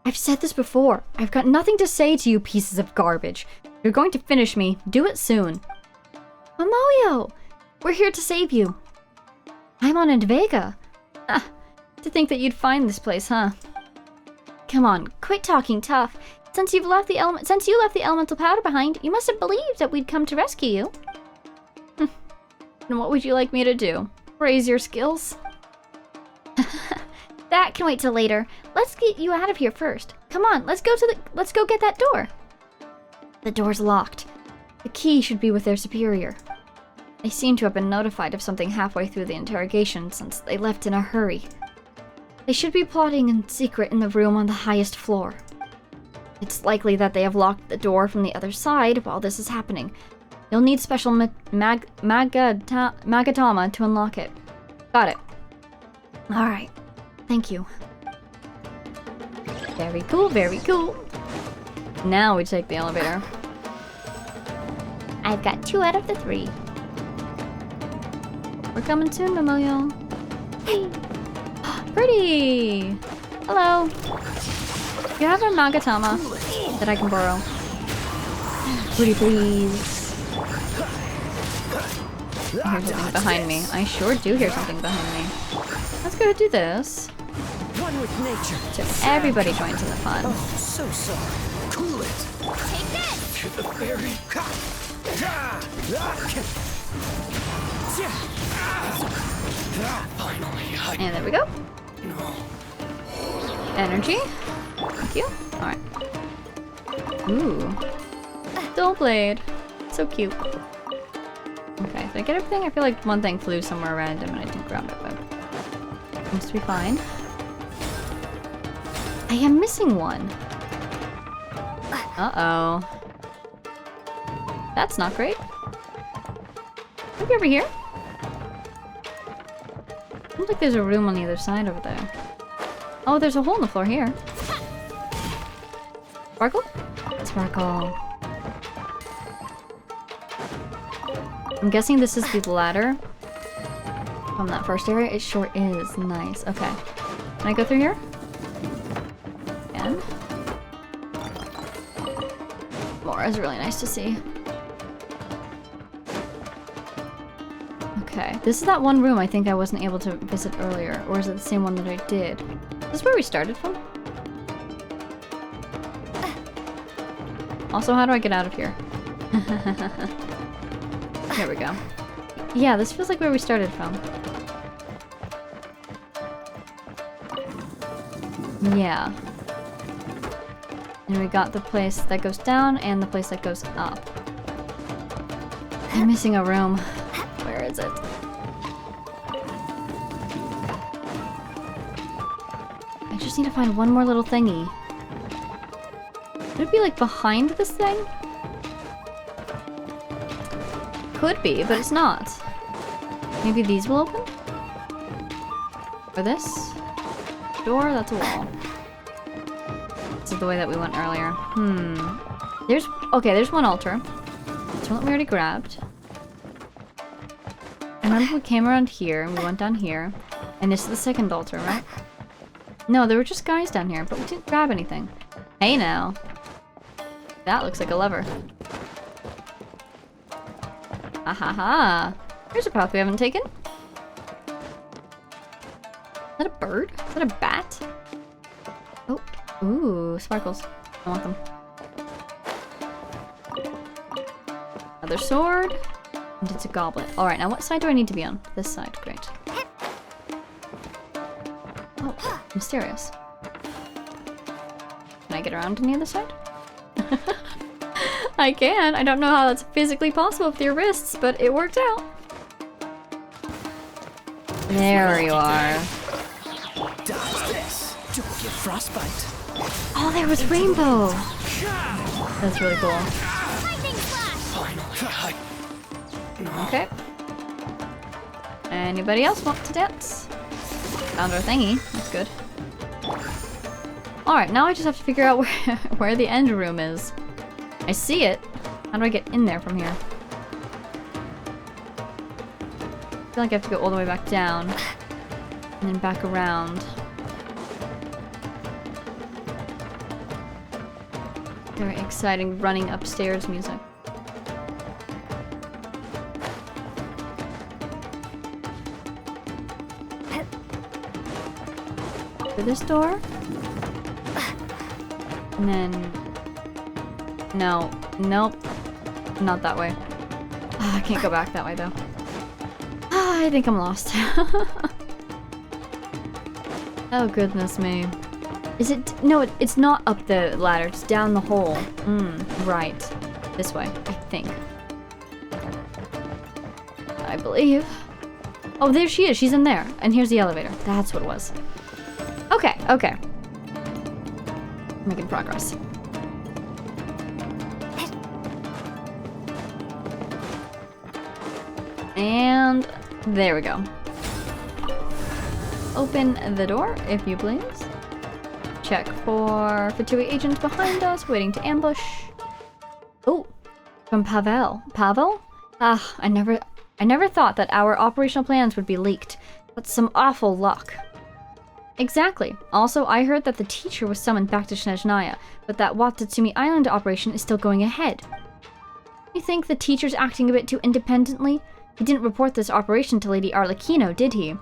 I've said this before. I've got nothing to say to you pieces of garbage. You're going to finish me. Do it soon. Momoyo! We're here to save you. Paimon and Vega. To think that you'd find this place, huh? Come on, quit talking tough. Since you left the elemental powder behind, you must have believed that we'd come to rescue you. And what would you like me to do? Raise your skills? That can wait till later. Let's get you out of here first. Come on, let's go get that door. The door's locked. The key should be with their superior. They seem to have been notified of something halfway through the interrogation since they left in a hurry. They should be plotting in secret in the room on the highest floor. It's likely that they have locked the door from the other side while this is happening. You'll need special Magatama to unlock it. Got it. Alright. Thank you. Very cool, very cool. Now we take the elevator. I've got 2 out of the 3. We're coming soon, Mamoyo. Pretty! Hello. You have a Magatama that I can borrow. Pretty please. I hear something behind me. I sure do hear something behind me. Let's go do this. One with nature. So everybody joins in the fun. Oh, so sorry. Cool it. Take this! To the fairy. Finally, And there we go. No. Energy. Thank you. Alright. Ooh. Dual blade. So cute. Okay, did I get everything? I feel like one thing flew somewhere random and I didn't grab it, but seems to be fine. I am missing one. Uh-oh. That's not great. Maybe over here? Seems like there's a room on the other side over there. Oh, there's a hole in the floor here. Sparkle? Sparkle. I'm guessing this is the ladder from that first area. It sure is. Nice. Okay. Can I go through here? Again. More is really nice to see. Okay. This is that one room I think I wasn't able to visit earlier. Or is it the same one that I did? Is this where we started from? Also, how do I get out of here? Here we go. Yeah, this feels like where we started from. Yeah. And we got the place that goes down and the place that goes up. I'm missing a room. Where is it? I just need to find one more little thingy. Would it be like behind this thing? Could be, but it's not. Maybe these will open? Or this? Door? That's a wall. This is the way that we went earlier. There's one altar. This one that we already grabbed. I remember we came around here and we went down here. And this is the second altar, right? No, there were just guys down here, but we didn't grab anything. Hey now. That looks like a lever. Ahaha! Here's a path we haven't taken. Is that a bird? Is that a bat? Oh. Ooh, sparkles. I want them. Another sword. And it's a goblet. Alright, now what side do I need to be on? This side. Great. Oh, mysterious. Can I get around to the other side? I can. I don't know how that's physically possible with your wrists, but it worked out. There you are. Dodge this. Don't get frostbite. Oh, there was rainbow. That's really cool. Finally. Okay. Anybody else want to dance? Found our thingy. That's good. Alright, now I just have to figure out where the end room is. I see it. How do I get in there from here? I feel like I have to go all the way back down. And then back around. Very exciting running upstairs music. For this door. And then... No. Nope. Not that way. I can't go back that way, though. I think I'm lost. Oh, goodness me. Is it... No, it's not up the ladder. It's down the hole. Right. This way, I think. I believe. Oh, there she is. She's in there. And here's the elevator. That's what it was. Okay, okay. Making progress. And there we go. Open the door, if you please. Check for Fatui agent behind us, waiting to ambush. Oh, from Pavel. Pavel? Ah, I never thought that our operational plans would be leaked. That's some awful luck. Exactly. Also, I heard that the teacher was summoned back to Snezhnaya, but that Watatsumi Island operation is still going ahead. You think the teacher's acting a bit too independently? He didn't report this operation to Lady Arlecchino, did he?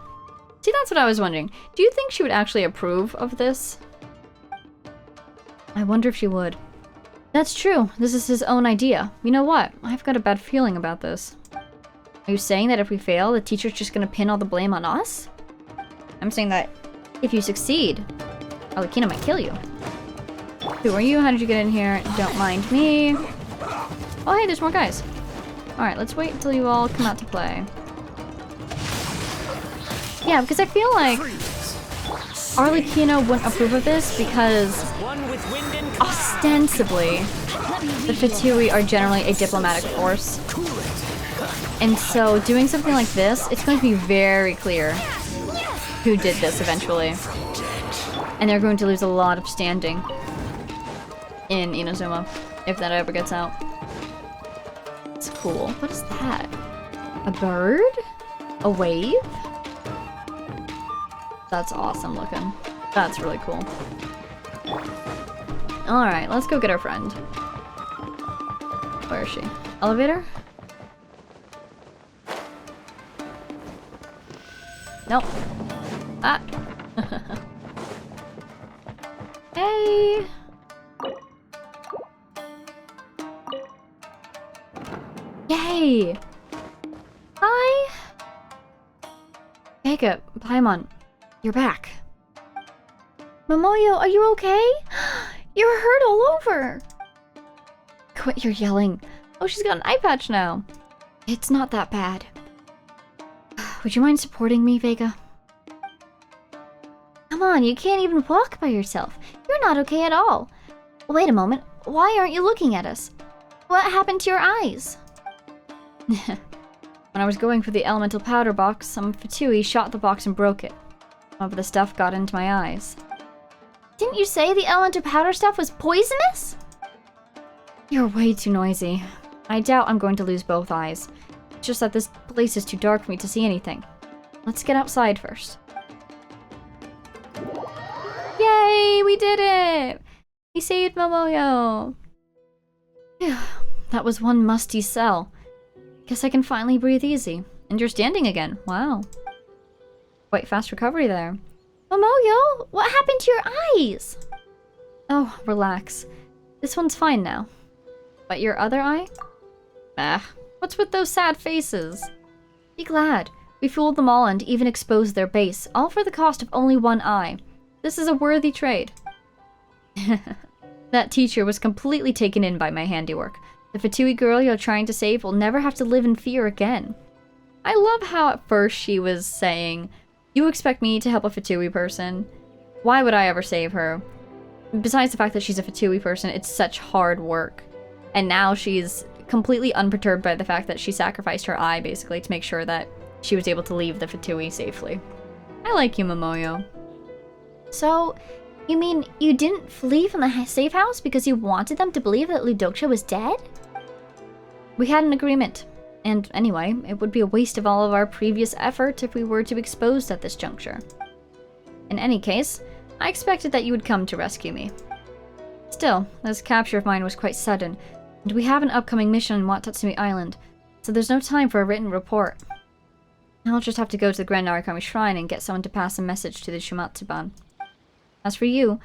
See, that's what I was wondering. Do you think she would actually approve of this? I wonder if she would. That's true. This is his own idea. You know what? I've got a bad feeling about this. Are you saying that if we fail, the teacher's just gonna pin all the blame on us? I'm saying that if you succeed, Arlecchino might kill you. Who are you? How did you get in here? Don't mind me. Oh, hey, there's more guys. Alright, let's wait until you all come out to play. Yeah, because I feel like Arlecchino wouldn't approve of this because ostensibly the Fatui are generally a diplomatic force. And so doing something like this, it's going to be very clear who did this eventually. And they're going to lose a lot of standing in Inazuma if that ever gets out. It's cool. What is that? A bird? A wave? That's awesome looking. That's really cool. Alright, let's go get our friend. Where is she? Elevator? Nope. Ah! Hey! Yay! Hi! Vega, Paimon, you're back. Momoyo, are you okay? You're hurt all over! Quit your yelling. Oh, she's got an eye patch now. It's not that bad. Would you mind supporting me, Vega? Come on, you can't even walk by yourself. You're not okay at all. Wait a moment. Why aren't you looking at us? What happened to your eyes? When I was going for the elemental powder box, some Fatui shot the box and broke it. Some of the stuff got into my eyes. Didn't you say the elemental powder stuff was poisonous? You're way too noisy. I doubt I'm going to lose both eyes. It's just that this place is too dark for me to see anything. Let's get outside first. Yay! We did it! We saved Momoyo! Phew, that was one musty cell. Guess I can finally breathe easy. And you're standing again. Wow. Quite fast recovery there. Momoyo, what happened to your eyes? Oh, relax. This one's fine now. But your other eye? Ah, what's with those sad faces? Be glad. We fooled them all and even exposed their base, all for the cost of only one eye. This is a worthy trade. That teacher was completely taken in by my handiwork. The Fatui girl you're trying to save will never have to live in fear again. I love how at first she was saying, you expect me to help a Fatui person? Why would I ever save her? Besides the fact that she's a Fatui person, it's such hard work. And now she's completely unperturbed by the fact that she sacrificed her eye, basically, to make sure that she was able to leave the Fatui safely. I like you, Momoyo. So, you mean you didn't flee from the safe house because you wanted them to believe that Ludoksha was dead? We had an agreement. And anyway, it would be a waste of all of our previous effort if we were to be exposed at this juncture. In any case, I expected that you would come to rescue me. Still, this capture of mine was quite sudden, and we have an upcoming mission on Watatsumi Island, so there's no time for a written report. I'll just have to go to the Grand Narukami Shrine and get someone to pass a message to the Shumatsuban. As for you,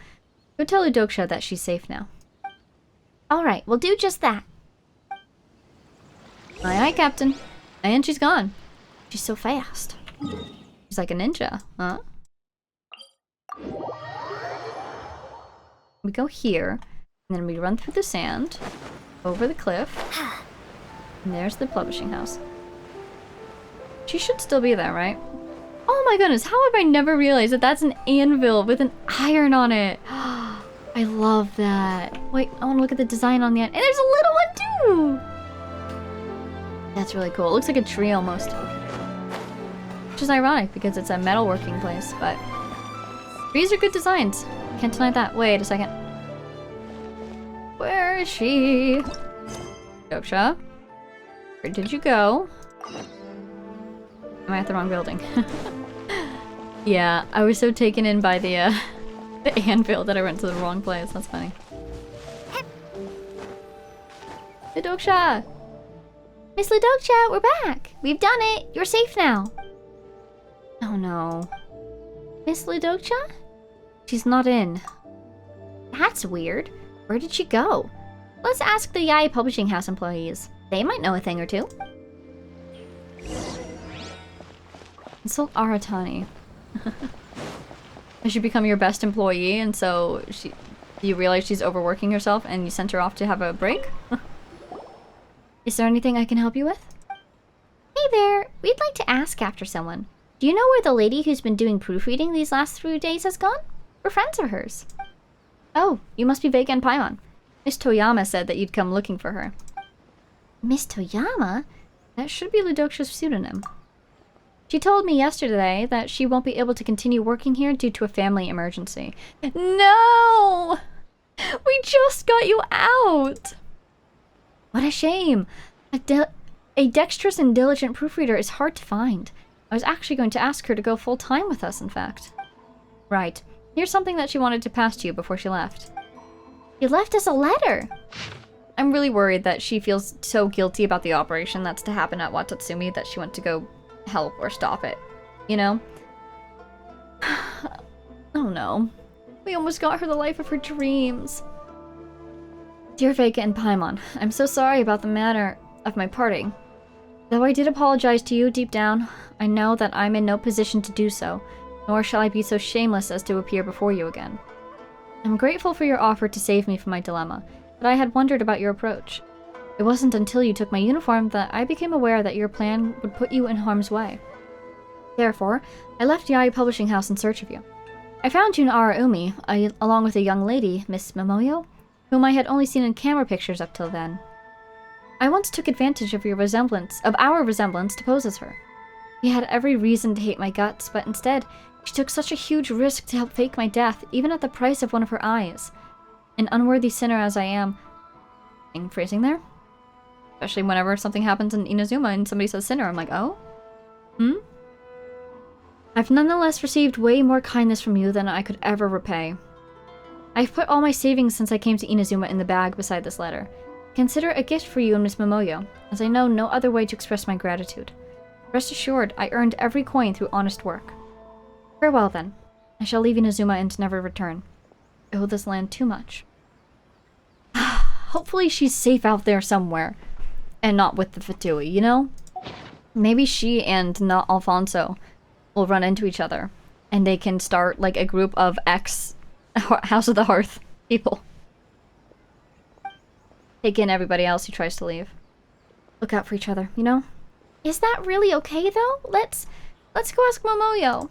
go tell Ludoksha that she's safe now. Alright, we'll do just that. Aye aye, Captain. And she's gone. She's so fast. She's like a ninja, huh? We go here, and then we run through the sand, over the cliff, and there's the publishing house. She should still be there, right? Oh my goodness, how have I never realized that that's an anvil with an iron on it? I love that. Wait, I want to look at the design on the end. And there's a little one too! That's really cool. It looks like a tree almost. Which is ironic because it's a metalworking place, but trees are good designs. Can't deny that. Wait a second. Where is she? Doksha? Where did you go? Am I at the wrong building? Yeah, I was so taken in by the anvil that I went to the wrong place. That's funny. Lidoksha! Miss Lidoksha, we're back. We've done it. You're safe now. Oh no. Miss Lidoksha? She's not in. That's weird. Where did she go? Let's ask the Yae Publishing House employees. They might know a thing or two. Consult Aratani. Has she become your best employee and so you realize she's overworking herself and you sent her off to have a break? Is there anything I can help you with? Hey there, we'd like to ask after someone. Do you know where the lady who's been doing proofreading these last 3 days has gone? We're friends of hers. Oh, you must be Vega and Paimon. Miss Toyama said that you'd come looking for her. Miss Toyama? That should be Lidoksha's pseudonym. She told me yesterday that she won't be able to continue working here due to a family emergency. No! We just got you out! What a shame. A dexterous and diligent proofreader is hard to find. I was actually going to ask her to go full-time with us, in fact. Right. Here's something that she wanted to pass to you before she left. You left us a letter! I'm really worried that she feels so guilty about the operation that's to happen at Watatsumi that she went to go help or stop it. You know? Oh no. We almost got her the life of her dreams. Dear Vega and Paimon, I'm so sorry about the matter of my parting. Though I did apologize to you deep down, I know that I'm in no position to do so, nor shall I be so shameless as to appear before you again. I'm grateful for your offer to save me from my dilemma, but I had wondered about your approach. It wasn't until you took my uniform that I became aware that your plan would put you in harm's way. Therefore, I left Yae Publishing House in search of you. I found you in Araumi, along with a young lady, Miss Momoyo, whom I had only seen in camera pictures up till then. I once took advantage of our resemblance to pose as her. She had every reason to hate my guts, but instead, she took such a huge risk to help fake my death, even at the price of one of her eyes. An unworthy sinner as I am... Phrasing there? Especially whenever something happens in Inazuma and somebody says sinner, I'm like, oh? I've nonetheless received way more kindness from you than I could ever repay. I've put all my savings since I came to Inazuma in the bag beside this letter. Consider it a gift for you and Miss Momoyo, as I know no other way to express my gratitude. Rest assured, I earned every coin through honest work. Farewell then. I shall leave Inazuma and never return. I owe this land too much. Hopefully she's safe out there somewhere. And not with the Fatui, you know? Maybe she and not Alfonso will run into each other. And they can start like a group of House of the Hearth people. Take in everybody else who tries to leave. Look out for each other, you know? Is that really okay though? Let's go ask Momoyo.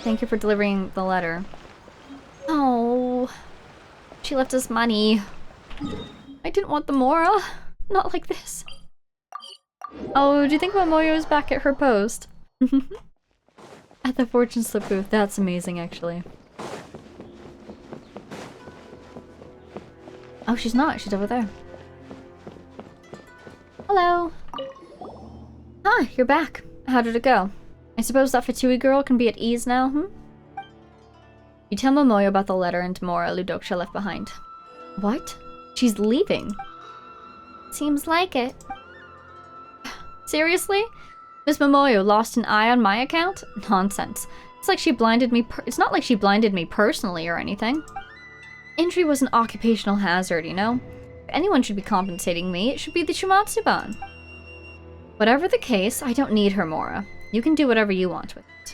Thank you for delivering the letter. Oh, she left us money. I didn't want the Mora. Not like this. Oh, do you think Momoyo is back at her post? At the fortune slip booth. That's amazing, actually. Oh, she's not. She's over there. Hello. Ah, you're back. How did it go? I suppose that Fatui girl can be at ease now, You tell Momoyo about the letter and Mora Lidoksha left behind. What? She's leaving? Seems like it. Seriously? Miss Momoyo lost an eye on my account? Nonsense. It's like she blinded me it's not like she blinded me personally or anything. Injury was an occupational hazard, you know? If anyone should be compensating me, it should be the Shimatsuban. Whatever the case, I don't need her, Mora. You can do whatever you want with it.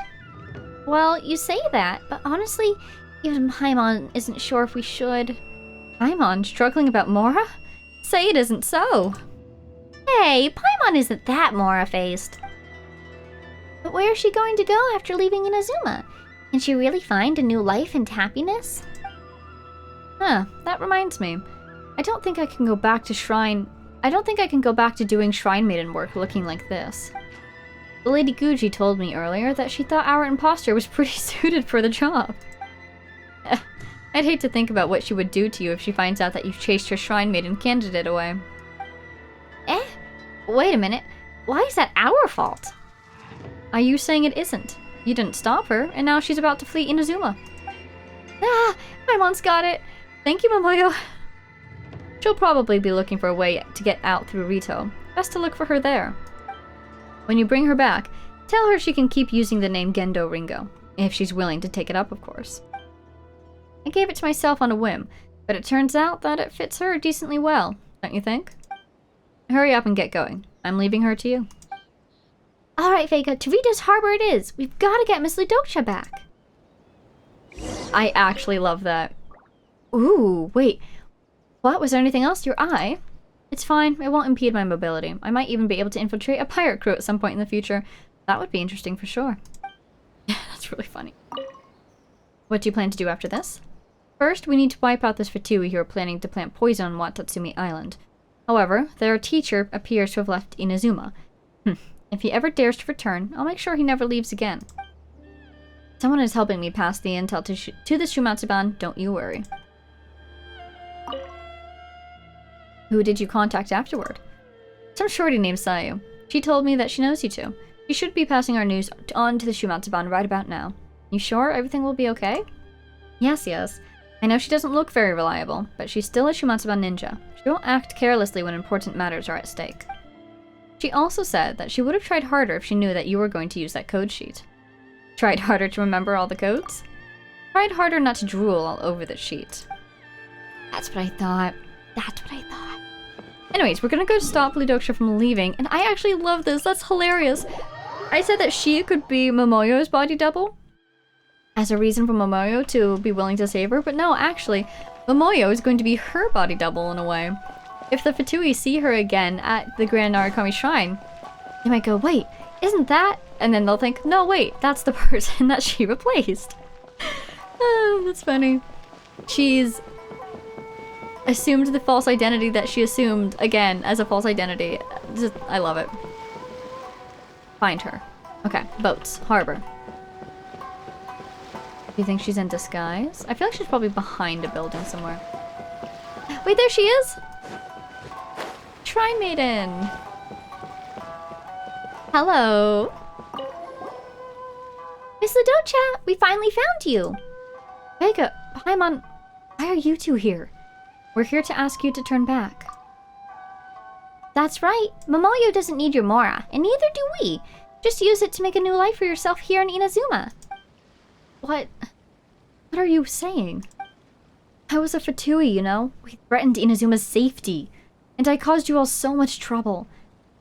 Well, you say that, but honestly, even Paimon isn't sure if we should. Paimon struggling about Mora? Say it isn't so. Hey, Paimon isn't that Mora-faced. But where is she going to go after leaving Inazuma? Can she really find a new life and happiness? Huh, that reminds me. I don't think I can go back to Shrine... I don't think I can go back to doing Shrine Maiden work looking like this. The Lady Guji told me earlier that she thought our imposter was pretty suited for the job. I'd hate to think about what she would do to you if she finds out that you've chased her Shrine Maiden candidate away. Eh? Wait a minute. Why is that our fault? Are you saying it isn't? You didn't stop her, and now she's about to flee Inazuma. Ah, Paimon's got it. Thank you, Momoyo. She'll probably be looking for a way to get out through Rito. Best to look for her there. When you bring her back, tell her she can keep using the name Gendo Ringo. If she's willing to take it up, of course. I gave it to myself on a whim, but it turns out that it fits her decently well, don't you think? Hurry up and get going. I'm leaving her to you. Alright, Vega, to Rita's Harbor it is. We've got to get Miss Ludocia back. I actually love that. Ooh, wait. What? Was there anything else? Your eye? It's fine. It won't impede my mobility. I might even be able to infiltrate a pirate crew at some point in the future. That would be interesting for sure. That's really funny. What do you plan to do after this? First, we need to wipe out this Fatui who are planning to plant poison on Watatsumi Island. However, their teacher appears to have left Inazuma. If he ever dares to return, I'll make sure he never leaves again. Someone is helping me pass the intel to the Shumatsuban, don't you worry. Who did you contact afterward? Some shorty named Sayu. She told me that she knows you two. You should be passing our news on to the Shumatsuban right about now. You sure everything will be okay? Yes, yes. I know she doesn't look very reliable, but she's still a Shumatsuban ninja. She won't act carelessly when important matters are at stake. She also said that she would have tried harder if she knew that you were going to use that code sheet. Tried harder to remember all the codes? Tried harder not to drool all over the sheet. That's what I thought. That's what I thought. Anyways, we're gonna go stop Ludocia from leaving, and I actually love this. That's hilarious. I said that she could be Momoyo's body double as a reason for Momoyo to be willing to save her, but no, actually, Momoyo is going to be her body double in a way. If the Fatui see her again at the Grand Narukami Shrine, they might go, wait, isn't that? And then they'll think, no, wait, that's the person that she replaced. That's funny. She's assumed the false identity that she assumed, again, as a false identity. Just, I love it. Find her. Okay, boats, harbor. Do you think she's in disguise? I feel like she's probably behind a building somewhere. Wait, there she is! Shrine Maiden! Hello! Miss Ludocia, we finally found you! Vega, Paimon, why are you two here? We're here to ask you to turn back. That's right. Momoyo doesn't need your Mora, and neither do we. Just use it to make a new life for yourself here in Inazuma. What are you saying? I was a Fatui, you know? We threatened Inazuma's safety. And I caused you all so much trouble.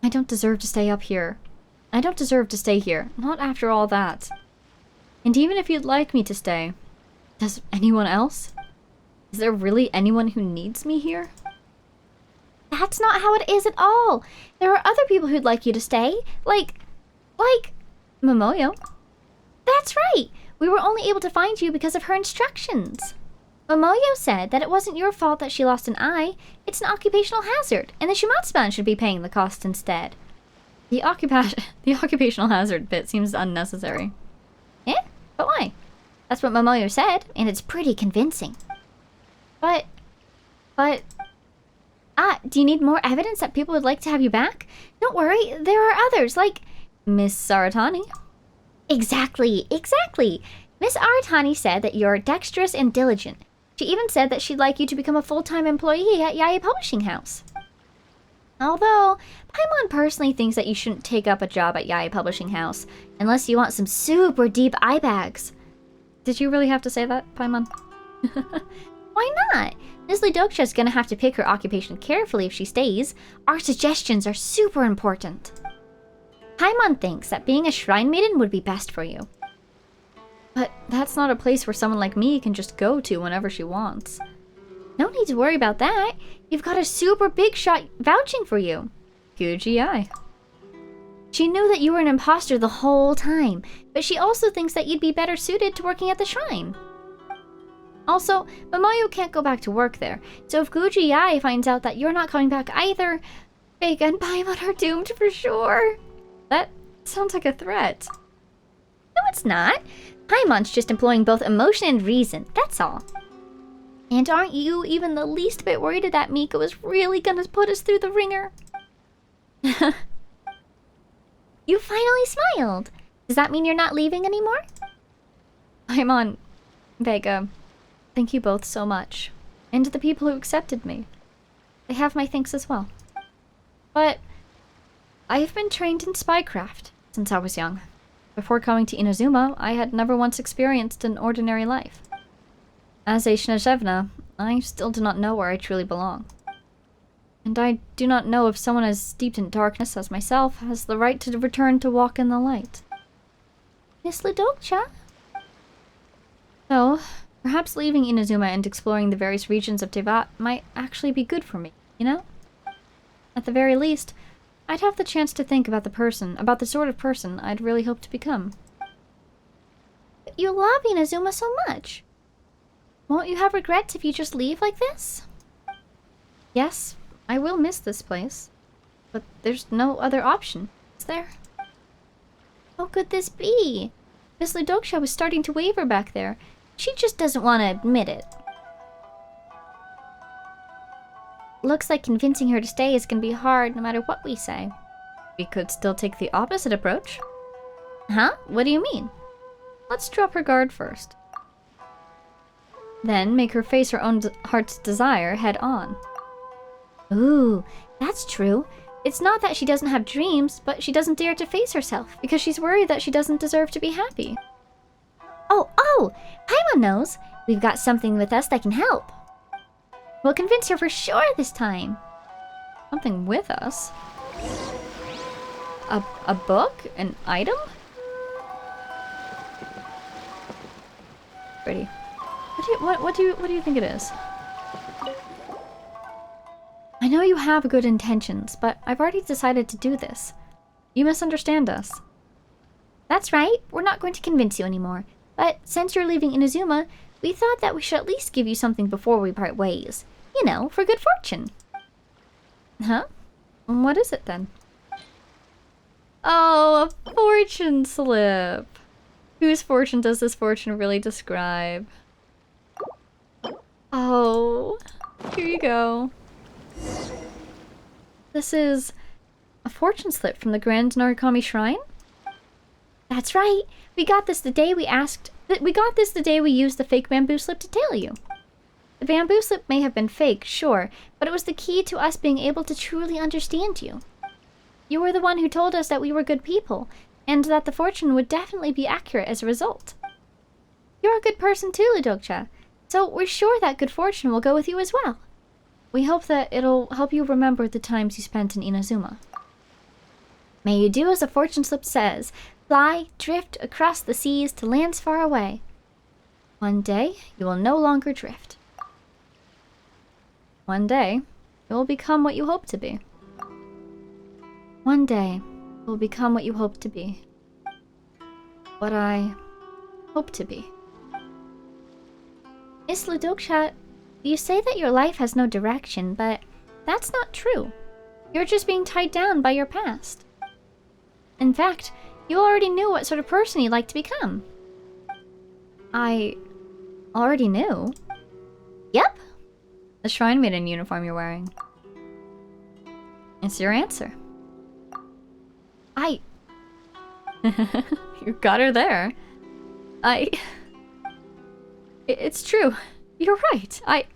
I don't deserve to stay up here. I don't deserve to stay here. Not after all that. And even if you'd like me to stay, does anyone else? Is there really anyone who needs me here? That's not how it is at all. There are other people who'd like you to stay. Like... Momoyo. That's right. We were only able to find you because of her instructions. Momoyo said that it wasn't your fault that she lost an eye. It's an occupational hazard, and the Shumatsuban should be paying the cost instead. The occupational hazard bit seems unnecessary. Eh? But why? That's what Momoyo said, and it's pretty convincing. But... do you need more evidence that people would like to have you back? Don't worry, there are others, like... Miss Saratani? Exactly. Miss Aratani said that you're dexterous and diligent. She even said that she'd like you to become a full-time employee at Yae Publishing House. Although, Paimon personally thinks that you shouldn't take up a job at Yae Publishing House unless you want some super deep eye bags. Did you really have to say that, Paimon? Why not? Miss Ludocia's gonna have to pick her occupation carefully if she stays. Our suggestions are super important. Paimon thinks that being a shrine maiden would be best for you. But that's not a place where someone like me can just go to whenever she wants. No need to worry about that. You've got a super big shot vouching for you. Guji. She knew that you were an imposter the whole time, but she also thinks that you'd be better suited to working at the shrine. Also, Momoyo can't go back to work there, so if Guji finds out that you're not coming back either, Vega and Paimon are doomed for sure. That sounds like a threat. No, it's not. Paimon's just employing both emotion and reason, that's all. And aren't you even the least bit worried that Mika was really gonna put us through the ringer? You finally smiled. Does that mean you're not leaving anymore? Paimon, Vega, thank you both so much. And to the people who accepted me. They have my thanks as well. But I have been trained in spycraft since I was young. Before coming to Inazuma, I had never once experienced an ordinary life. As a Shinazevna, I still do not know where I truly belong. And I do not know if someone as steeped in darkness as myself has the right to return to walk in the light. Miss Ludokcha? So, perhaps leaving Inazuma and exploring the various regions of Teyvat might actually be good for me, you know? At the very least, I'd have the chance to think about the sort of person I'd really hope to become. But you love Inazuma so much. Won't you have regrets if you just leave like this? Yes, I will miss this place. But there's no other option, is there? How could this be? Miss Ludokcha was starting to waver back there. She just doesn't want to admit it. Looks like convincing her to stay is going to be hard no matter what we say. We could still take the opposite approach. Huh? What do you mean? Let's drop her guard first. Then make her face her own heart's desire head on. Ooh, that's true. It's not that she doesn't have dreams, but she doesn't dare to face herself. Because she's worried that she doesn't deserve to be happy. Oh! Paimon knows! We've got something with us that can help. We'll convince her for sure this time. Something with us? A book? An item? Pretty. What do you think it is? I know you have good intentions, but I've already decided to do this. You misunderstand us. That's right. We're not going to convince you anymore. But since you're leaving Inazuma, we thought that we should at least give you something before we part ways. You know, for good fortune. Huh? What is it then? Oh, a fortune slip. Whose fortune does this fortune really describe? Oh, here you go. This is a fortune slip from the Grand Narukami Shrine? That's right. We got this the day we used the fake bamboo slip to tell you. The bamboo slip may have been fake, sure, but it was the key to us being able to truly understand you. You were the one who told us that we were good people, and that the fortune would definitely be accurate as a result. You're a good person too, Ludokcha, so we're sure that good fortune will go with you as well. We hope that it'll help you remember the times you spent in Inazuma. May you do as the fortune slip says, fly, drift across the seas to lands far away. One day, you will no longer drift. One day, you will become what you hope to be. One day, you will become what you hope to be. What I hope to be. Miss Ludokcha, you say that your life has no direction, but that's not true. You're just being tied down by your past. In fact, you already knew what sort of person you'd like to become. I already knew? Yep. The Shrine Maiden uniform you're wearing. It's your answer. You got her there. It's true. You're right. I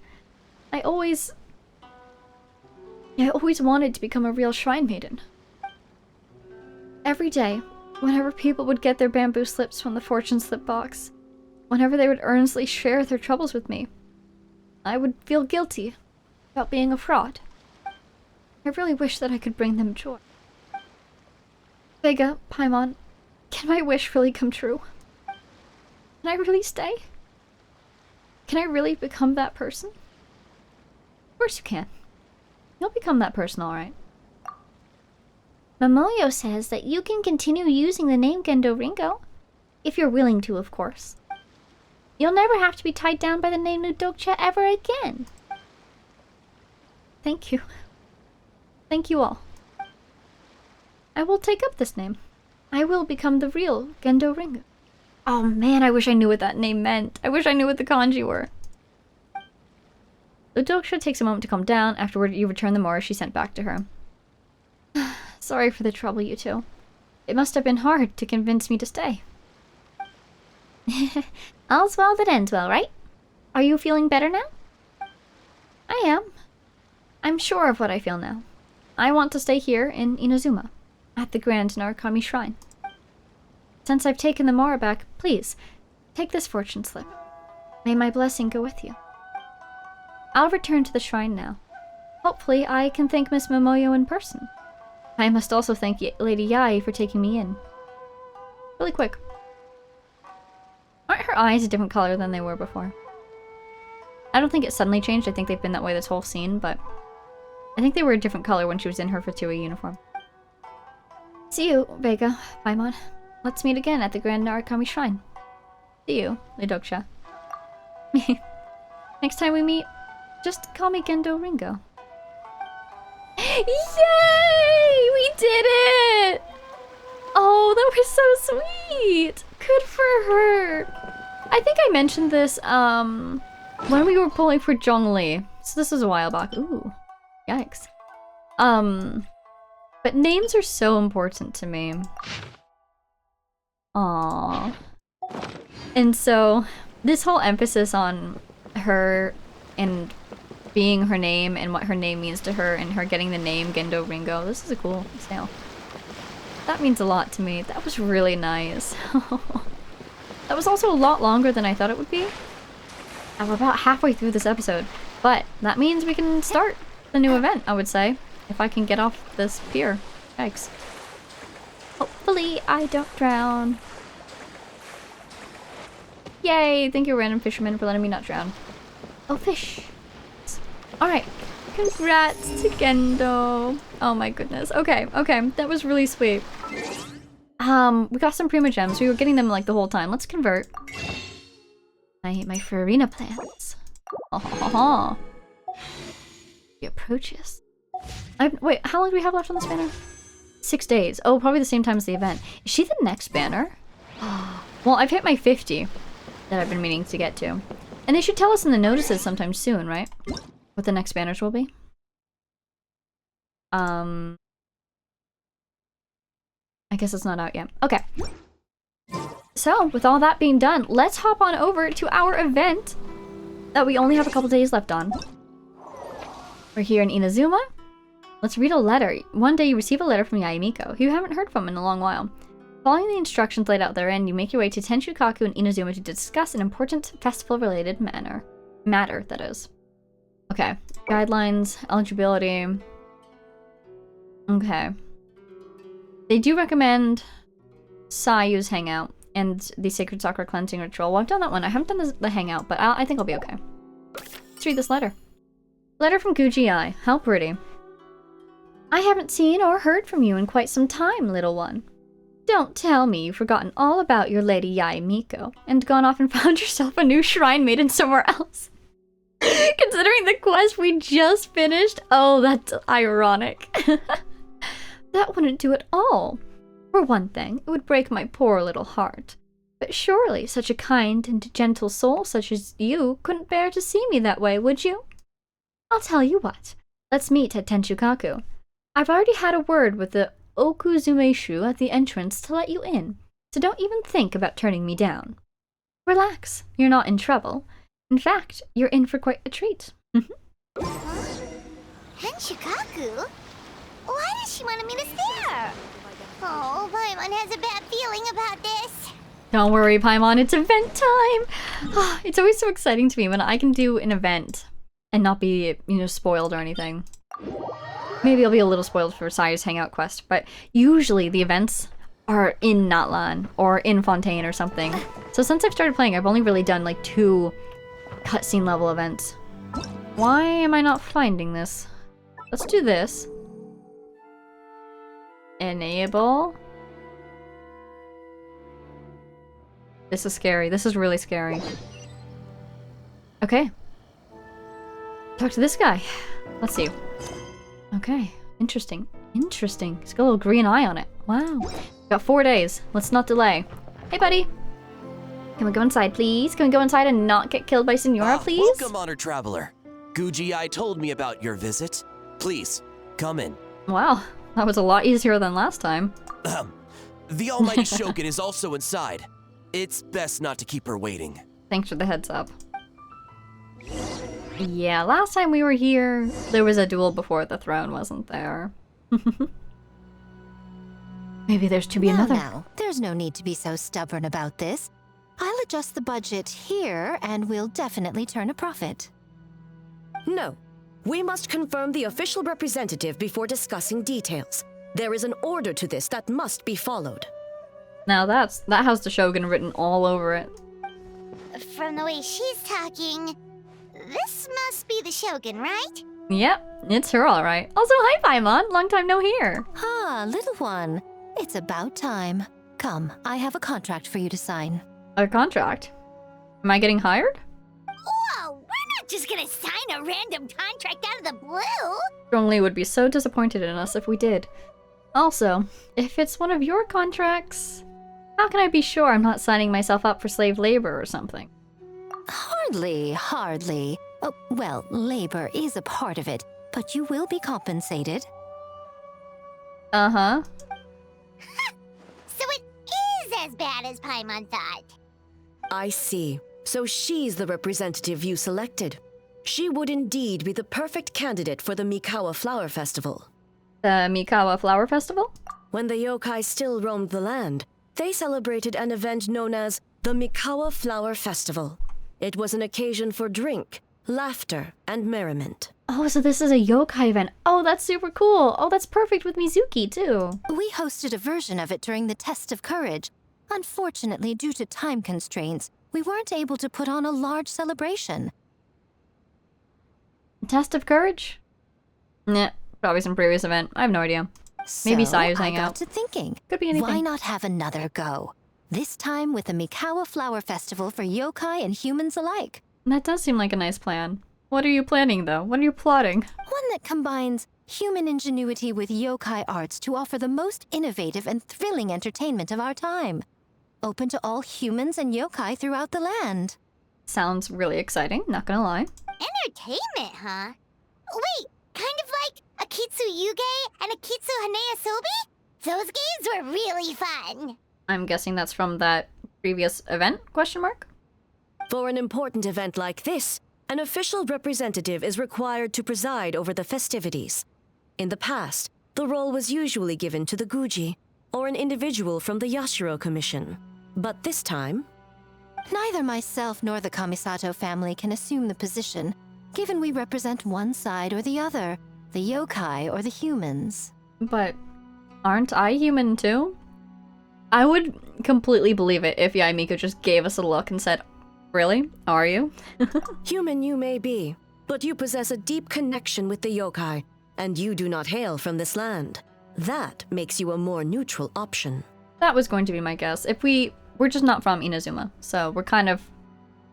always wanted to become a real Shrine Maiden. Every day, whenever people would get their bamboo slips from the fortune slip box, whenever they would earnestly share their troubles with me, I would feel guilty about being a fraud. I really wish that I could bring them joy. Vega, Paimon, can my wish really come true? Can I really stay? Can I really become that person? Of course you can. You'll become that person, alright. Momoyo says that you can continue using the name Gendo Ringo. If you're willing to, of course. You'll never have to be tied down by the name Ludokcha ever again. Thank you. Thank you all. I will take up this name. I will become the real Gendo Ringo. Oh man, I wish I knew what that name meant. I wish I knew what the kanji were. Udoksha takes a moment to calm down. Afterward, you return the mora she sent back to her. Sorry for the trouble, you two. It must have been hard to convince me to stay. All's well that ends well, right? Are you feeling better now? I am. I'm sure of what I feel now. I want to stay here in Inazuma, at the Grand Narukami Shrine. Since I've taken the mora back, please, take this fortune slip. May my blessing go with you. I'll return to the shrine now. Hopefully, I can thank Miss Momoyo in person. I must also thank Lady Yai for taking me in. Really quick. Aren't her eyes a different color than they were before? I don't think it suddenly changed. I think they've been that way this whole scene, but I think they were a different color when she was in her Fatui uniform. See you, Vega, Paimon. Let's meet again at the Grand Narukami Shrine. See you, Lidoksha. Next time we meet, just call me Gendo Ringo. Yay! We did it! Oh, that was so sweet! Good for her! I think I mentioned this, when we were pulling for Zhongli. So this was a while back. Ooh. Yikes. But names are so important to me. Aww. And so, this whole emphasis on her and being her name and what her name means to her and her getting the name Gendo Ringo, this is a cool sale. That means a lot to me. That was really nice. That was also a lot longer than I thought it would be. And we're about halfway through this episode. But that means we can start the new event, I would say. If I can get off this pier. Yikes. Hopefully I don't drown. Yay! Thank you, random fisherman, for letting me not drown. Oh, fish. Alright. Congrats to Gendo. Oh my goodness. Okay, okay. That was really sweet. We got some Prima Gems. We were getting them like the whole time. Let's convert. My Farina plants. Oh. He approaches. Wait, how long do we have left on this banner? 6 days. Oh, probably the same time as the event. Is she the next banner? Well, I've hit my 50 that I've been meaning to get to. And they should tell us in the notices sometime soon, right? What the next banners will be. I guess it's not out yet. Okay. So, with all that being done, let's hop on over to our event that we only have a couple days left on. We're here in Inazuma. Let's read a letter. One day you receive a letter from Yae Miko, who you haven't heard from in a long while. Following the instructions laid out therein, you make your way to Tenshukaku in Inazuma to discuss an important festival-related matter, that is. Okay. Guidelines, eligibility. Okay. They do recommend Sayu's Hangout and the Sacred Sakura Cleansing Ritual. Well, I've done that one. I haven't done the Hangout, but I think I'll be okay. Let's read this letter. Letter from Guji Ai. How pretty. I haven't seen or heard from you in quite some time, little one. Don't tell me you've forgotten all about your Lady Yae Miko and gone off and found yourself a new shrine maiden somewhere else. Considering the quest we just finished, oh, that's ironic. That wouldn't do at all. For one thing, it would break my poor little heart. But surely such a kind and gentle soul such as you couldn't bear to see me that way, would you? I'll tell you what. Let's meet at Tenshukaku. I've already had a word with the Okuzumeshu at the entrance to let you in, so don't even think about turning me down. Relax, you're not in trouble. In fact, you're in for quite a treat. Tenshukaku? Why does she want me to stare? Oh, Paimon has a bad feeling about this. Don't worry, Paimon, it's event time! It's always so exciting to me when I can do an event and not be, spoiled or anything. Maybe I'll be a little spoiled for Sayu's Hangout quest, but usually the events are in Natlan or in Fontaine or something. So since I've started playing, I've only really done like 2 cutscene level events. Why am I not finding this? Let's do this. Enable. This is scary. This is really scary. Okay. Talk to this guy. Let's see. Okay. Interesting. Interesting. It's got a little green eye on it. Wow. Got 4 days. Let's not delay. Hey, buddy. Can we go inside, please? Can we go inside and not get killed by Senora, please? Welcome, honored traveler. Guji told me about your visit. Please, come in. Wow. That was a lot easier than last time. The almighty Shogun is also inside. It's best not to keep her waiting. Thanks for the heads up. Yeah, last time we were here, there was a duel before the throne, wasn't there? Maybe there's to be another. No, there's no need to be so stubborn about this. I'll adjust the budget here, and we'll definitely turn a profit. No. We must confirm the official representative before discussing details. There is an order to this that must be followed. Now that has the Shogun written all over it. From the way she's talking, this must be the Shogun, right? Yep, it's her alright. Also, hi Paimon, long time no hear. Ah, little one. It's about time. Come, I have a contract for you to sign. A contract? Am I getting hired? Whoa, we're not just gonna sign a random contract out of the blue! Strongly would be so disappointed in us if we did. Also, if it's one of your contracts, how can I be sure I'm not signing myself up for slave labor or something? Hardly. Oh, well, labor is a part of it, but you will be compensated. Uh-huh. So it is as bad as Paimon thought. I see. So she's the representative you selected. She would indeed be the perfect candidate for the Mikawa Flower Festival. The Mikawa Flower Festival? When the yokai still roamed the land, they celebrated an event known as the Mikawa Flower Festival. It was an occasion for drink, laughter, and merriment. Oh, so this is a yokai event. Oh, that's super cool. Oh, that's perfect with Mizuki, too. We hosted a version of it during the Test of Courage. Unfortunately, due to time constraints, we weren't able to put on a large celebration. Test of Courage? Nah, probably some previous event. I have no idea. Maybe Sayu's hanging I got out. to thinking. Could be anything. Why not have another go? This time with the Mikawa Flower Festival for yokai and humans alike. That does seem like a nice plan. What are you planning, though? What are you plotting? One that combines human ingenuity with yokai arts to offer the most innovative and thrilling entertainment of our time. Open to all humans and yokai throughout the land. Sounds really exciting, not gonna lie. Entertainment, huh? Wait, kind of like a Kitsu Yuge and a Kitsu Hanea Sobi? Those games were really fun. I'm guessing that's from that previous event, question mark? For an important event like this, an official representative is required to preside over the festivities. In the past, the role was usually given to the Guji, or an individual from the Yashiro Commission. But this time... Neither myself nor the Kamisato family can assume the position, given we represent one side or the other, the yokai or the humans. But aren't I human too? I would completely believe it if Yaimiko just gave us a look and said, "Really? Are you?" Human you may be, but you possess a deep connection with the yokai, and you do not hail from this land. That makes you a more neutral option. That was going to be my guess. We're just not from Inazuma, so we're kind of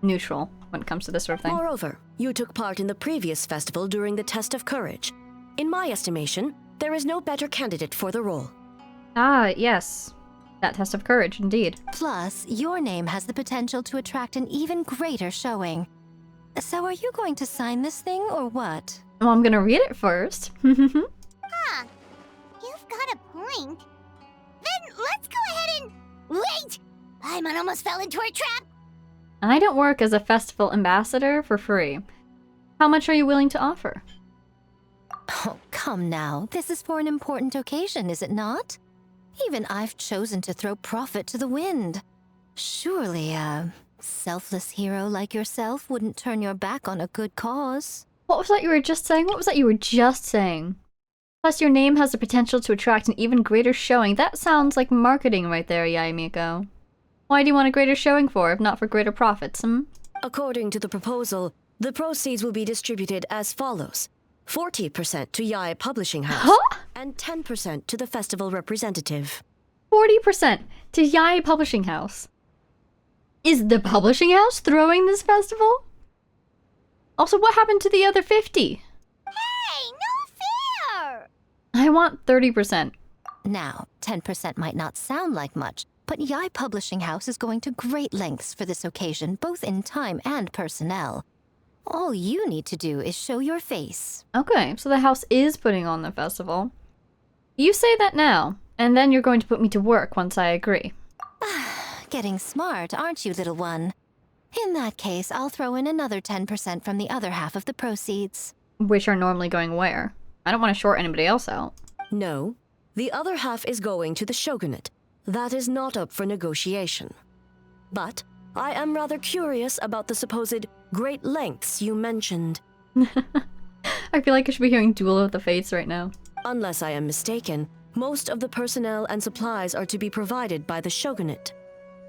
neutral when it comes to this sort of thing. Moreover, you took part in the previous festival during the Test of Courage. In my estimation, there is no better candidate for the role. Ah, yes. That test of courage, indeed. Plus, your name has the potential to attract an even greater showing. So are you going to sign this thing, or what? Well, I'm gonna read it first. Huh. You've got a point. Then let's go ahead and... Wait! Paimon almost fell into our trap! I don't work as a festival ambassador for free. How much are you willing to offer? Oh, come now. This is for an important occasion, is it not? Even I've chosen to throw profit to the wind. Surely a selfless hero like yourself wouldn't turn your back on a good cause. What was that you were just saying? What was that you were just saying? Plus, your name has the potential to attract an even greater showing. That sounds like marketing right there, Yaimiko. Why do you want a greater showing for, if not for greater profits, According to the proposal, the proceeds will be distributed as follows. 40% to Yae Publishing House, Huh? and 10% to the festival representative. 40% to Yae Publishing House. Is the publishing house throwing this festival? Also, what happened to the other 50? Hey, no fair! I want 30%. Now, 10% might not sound like much, but Yai Publishing House is going to great lengths for this occasion, both in time and personnel. All you need to do is show your face. Okay, so the house is putting on the festival. You say that now, and then you're going to put me to work once I agree. Getting smart, aren't you, little one? In that case, I'll throw in another 10% from the other half of the proceeds. Which are normally going where? I don't want to short anybody else out. No, the other half is going to the shogunate. That is not up for negotiation. But I am rather curious about the supposed great lengths you mentioned. I feel like I should be hearing Duel of the Fates right now. Unless I am mistaken, most of the personnel and supplies are to be provided by the shogunate.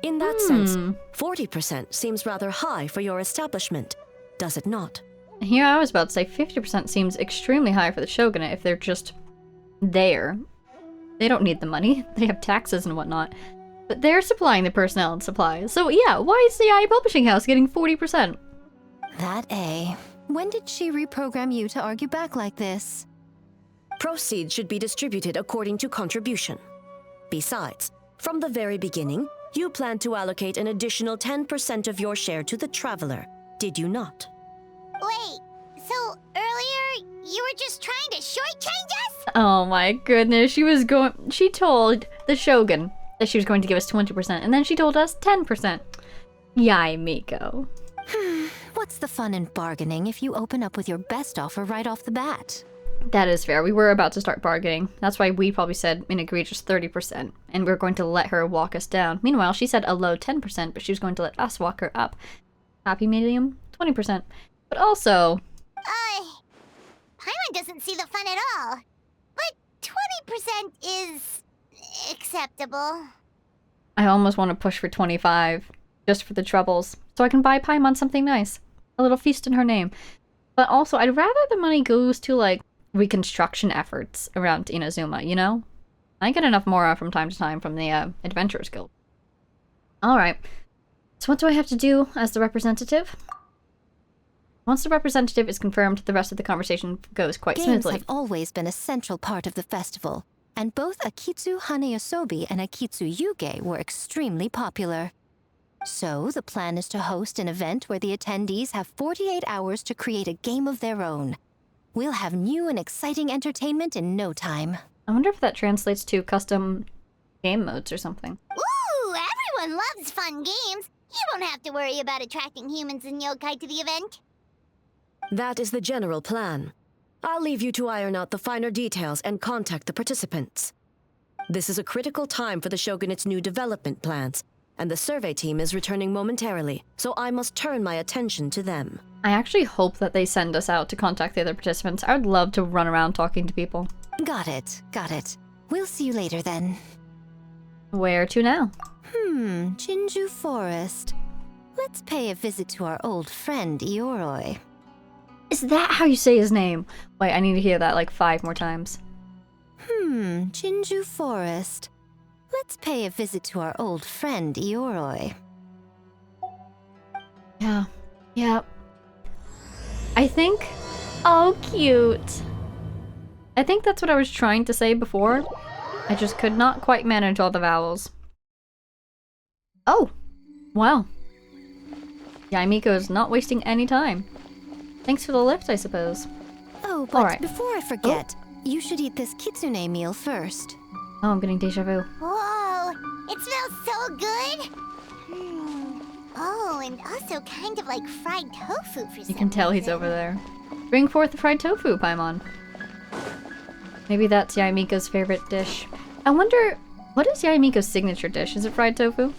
In that sense, 40% seems rather high for your establishment, does it not? Here I was about to say 50% seems extremely high for the shogunate if they're just there. They don't need the money. They have taxes and whatnot. But they're supplying the personnel and supplies. So yeah, why is the IA Publishing House getting 40%? That A. When did she reprogram you to argue back like this? Proceeds should be distributed according to contribution. Besides, from the very beginning, you planned to allocate an additional 10% of your share to the Traveler, did you not? Wait, so earlier you were just trying to shortchange us? Oh my goodness, she told the Shogun that she was going to give us 20%, and then she told us 10%. Yai, Miko. What's the fun in bargaining if you open up with your best offer right off the bat? That is fair. We were about to start bargaining. That's why we probably said an egregious 30%, and we are going to let her walk us down. Meanwhile, she said a low 10%, but she was going to let us walk her up. Happy medium, 20%. But also... Paimon doesn't see the fun at all. But 20% is... acceptable. I almost want to push for 25, just for the troubles, so I can buy Paimon something nice. A little feast in her name. But also, I'd rather the money goes to, like, reconstruction efforts around Inazuma, you know? I get enough Mora from time to time from the Adventurers Guild. Alright. So what do I have to do as the representative? Once the representative is confirmed, the rest of the conversation goes quite Games smoothly. have always been a central part of the festival, and both Akitsu Hanayosobi and Akitsu Yuge were extremely popular. So, the plan is to host an event where the attendees have 48 hours to create a game of their own. We'll have new and exciting entertainment in no time. I wonder if that translates to custom game modes or something. Ooh, everyone loves fun games. You won't have to worry about attracting humans and yokai to the event. That is the general plan. I'll leave you to iron out the finer details and contact the participants. This is a critical time for the Shogunate's new development plans, and the survey team is returning momentarily, so I must turn my attention to them. I actually hope that they send us out to contact the other participants. I would love to run around talking to people. Got it. We'll see you later then. Where to now? Jinju Forest. Let's pay a visit to our old friend Ioroi. Is that how you say his name? Wait, I need to hear that like 5 more times. Jinju Forest. Let's pay a visit to our old friend Ioroi. Yeah. I think... Oh, cute. I think that's what I was trying to say before. I just could not quite manage all the vowels. Oh! Wow. Yaimiko is not wasting any time. Thanks for the lift, I suppose. Oh, but Alright. before I forget, you should eat this kitsune meal first. Oh, I'm getting deja vu. Whoa, it smells so good. Oh, and also kind of like fried tofu for some You can tell he's reason. over there. Bring forth the fried tofu, Paimon. Maybe that's Yaimiko's favorite dish. I wonder, what is Yaimiko's signature dish? Is it fried tofu?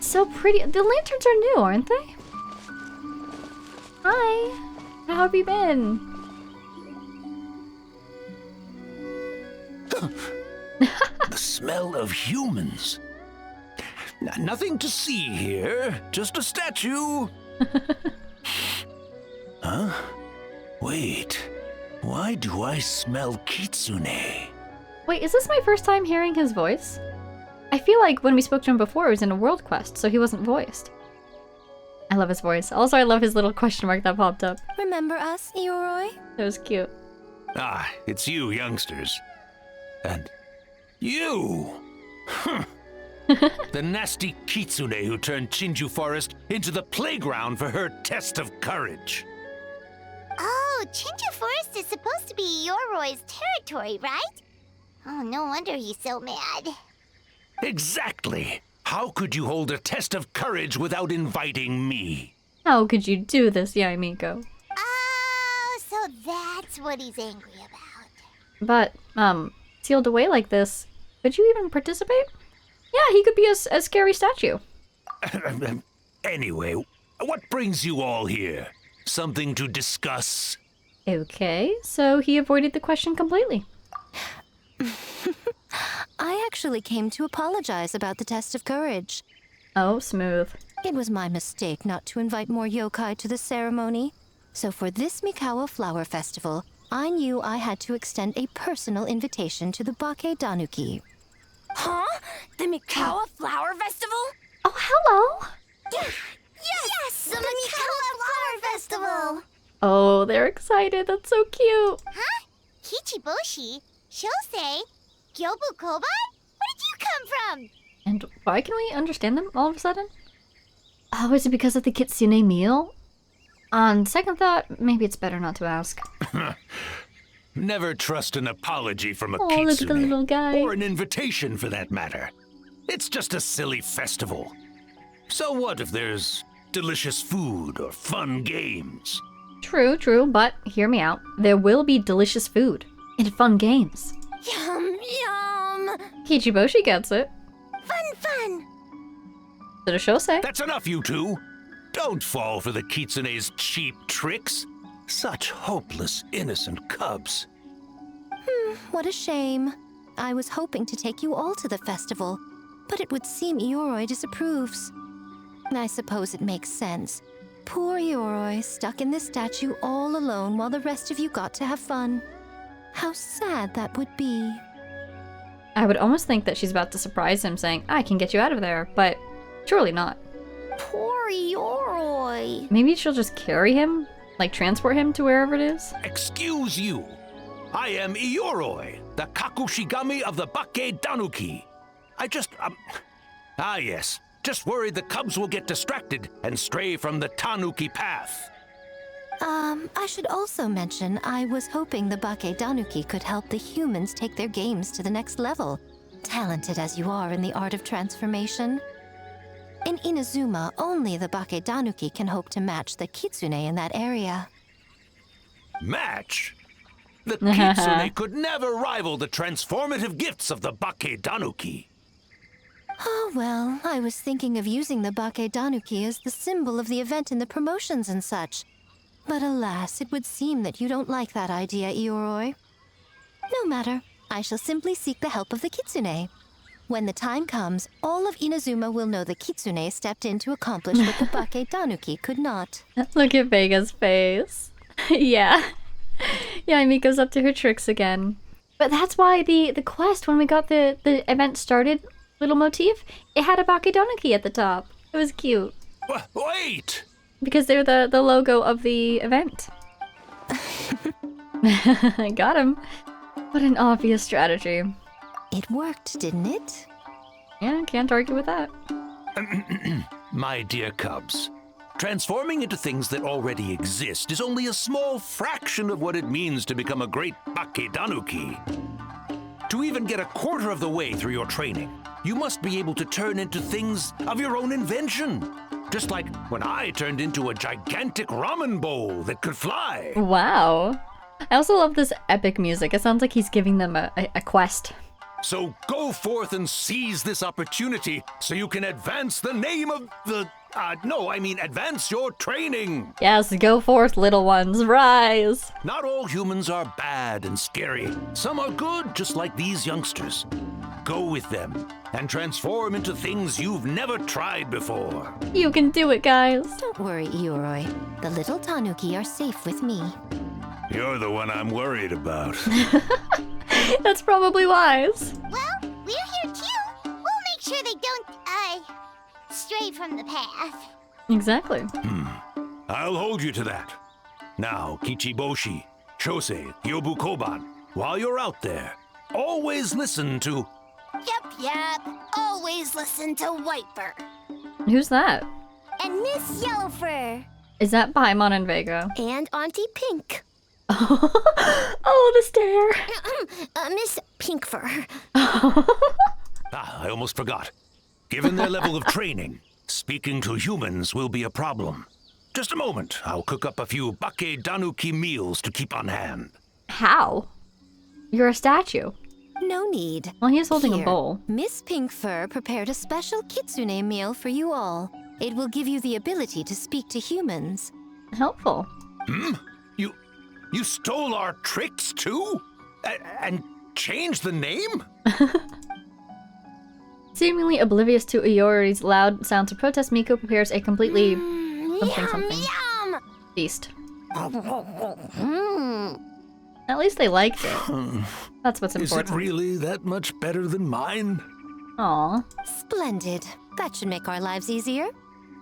So pretty. The lanterns are new, aren't they? Hi. How have you been? The smell of humans. Nothing to see here, just a statue. Huh? Wait, why do I smell kitsune? Wait, is this my first time hearing his voice? I feel like when we spoke to him before, it was in a world quest, so he wasn't voiced. I love his voice. Also, I love his little question mark that popped up. Remember us, Ioroi? That was cute. Ah, it's you, youngsters. And you! The nasty kitsune who turned Chinju Forest into the playground for her test of courage. Oh, Chinju Forest is supposed to be Yoroi's territory, right? Oh, no wonder he's so mad. Exactly. How could you hold a test of courage without inviting me? How could you do this, Yaimiko? Oh, so that's what he's angry about. But, sealed away like this, could you even participate? Yeah, he could be a scary statue. Anyway, what brings you all here? Something to discuss? Okay, so he avoided the question completely. I actually came to apologize about the test of courage. Oh, smooth. It was my mistake not to invite more yokai to the ceremony. So for this Mikawa Flower Festival, I knew I had to extend a personal invitation to the Bake Danuki. Huh? The Mikawa Flower Festival? Oh, hello! Yes, the Mikawa Flower Festival! Oh, they're excited. That's so cute. Huh? Kichiboshi? Shosei? Gyobu Koban? Where did you come from? And why can we understand them all of a sudden? Oh, is it because of the kitsune meal? On second thought, maybe it's better not to ask. Never trust an apology from a Oh, kitsune. look at the little guy. Or an invitation, for that matter. It's just a silly festival. So what if there's delicious food or fun games? True, but hear me out. There will be delicious food and fun games. Yum, yum! Kichiboshi gets it. Fun! So does Shosei. That's enough, you two. Don't fall for the kitsune's cheap tricks. Such hopeless, innocent cubs. What a shame. I was hoping to take you all to the festival, but it would seem Ioroi disapproves. I suppose it makes sense. Poor Ioroi, stuck in this statue all alone while the rest of you got to have fun. How sad that would be. I would almost think that she's about to surprise him saying, I can get you out of there, but surely not. Poor Yoroi. Maybe she'll just carry him? Like transport him to wherever it is? Excuse you. I am Ioroi, the Kakushigami of the Bake Danuki. Yes. Just worried the cubs will get distracted and stray from the Tanuki path. I should also mention I was hoping the Bake Danuki could help the humans take their games to the next level, talented as you are in the art of transformation. In Inazuma, only the Bake Danuki can hope to match the kitsune in that area. Match? The kitsune could never rival the transformative gifts of the Bake Danuki. Oh, well, I was thinking of using the Bake Danuki as the symbol of the event in the promotions and such. But alas, it would seem that you don't like that idea, Ioroi. No matter. I shall simply seek the help of the kitsune. When the time comes, all of Inazuma will know the kitsune stepped in to accomplish what the Bake Danuki could not. Look at Vega's face. Yeah. Yeah, Miko's up to her tricks again. But that's why the quest, when we got the event started, little motif, it had a Bake Danuki at the top. It was cute. Wait! Because they're the logo of the event. Got him. What an obvious strategy. It worked, didn't it? Yeah, can't argue with that. My dear cubs, transforming into things that already exist is only a small fraction of what it means to become a great Bake Danuki. To even get a quarter of the way through your training, you must be able to turn into things of your own invention. Just like when I turned into a gigantic ramen bowl that could fly. Wow. I also love this epic music. It sounds like he's giving them a quest. So go forth and seize this opportunity so you can advance the name of the... advance your training. Yes, go forth, little ones, rise. Not all humans are bad and scary. Some are good, just like these youngsters. Go with them and transform into things you've never tried before. You can do it, guys. Don't worry, Ioroi. The little Tanuki are safe with me. You're the one I'm worried about. That's probably wise. Well, we're here too. We'll make sure they don't, stray from the path. Exactly. I'll hold you to that. Now, Kichiboshi, Chose, Yobu Koban, while you're out there, always listen to... Yep. Always listen to Whitefur. Who's that? And Miss Yellowfur. Is that Paimon and Vega? And Auntie Pink. Oh, the stare. Miss Pinkfur. I almost forgot. Given their level of training, speaking to humans will be a problem. Just a moment, I'll cook up a few Bake Danuki meals to keep on hand. How? You're a statue. No need. Well, he is holding Here, a bowl. Miss Pinkfur prepared a special kitsune meal for you all. It will give you the ability to speak to humans. Helpful. You stole our tricks too? And changed the name? Seemingly oblivious to Iori's loud sounds of protest, Miko prepares a completely something Yum! feast. At least they liked it. That's what's Is important. it really that much better than mine? Aw. Splendid. That should make our lives easier.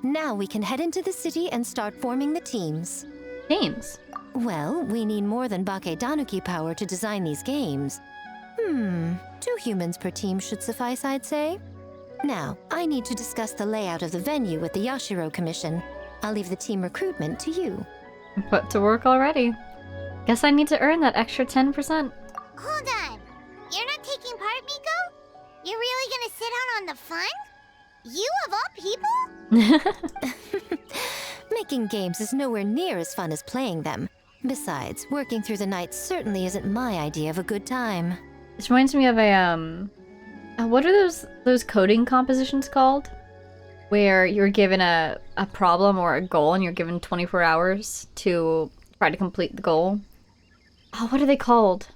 Now we can head into the city and start forming the teams. Games. Well, we need more than Bake Danuki power to design these games. 2 humans per team should suffice, I'd say. Now, I need to discuss the layout of the venue with the Yashiro Commission. I'll leave the team recruitment to you. I'm put to work already. Guess I need to earn that extra 10%. Hold on. You're not taking part, Miko? You're really gonna sit out on the fun? You of all people? Making games is nowhere near as fun as playing them. Besides, working through the night certainly isn't my idea of a good time. This reminds me of a, what are those coding compositions called? Where you're given a problem or a goal and you're given 24 hours to try to complete the goal. Oh, what are they called?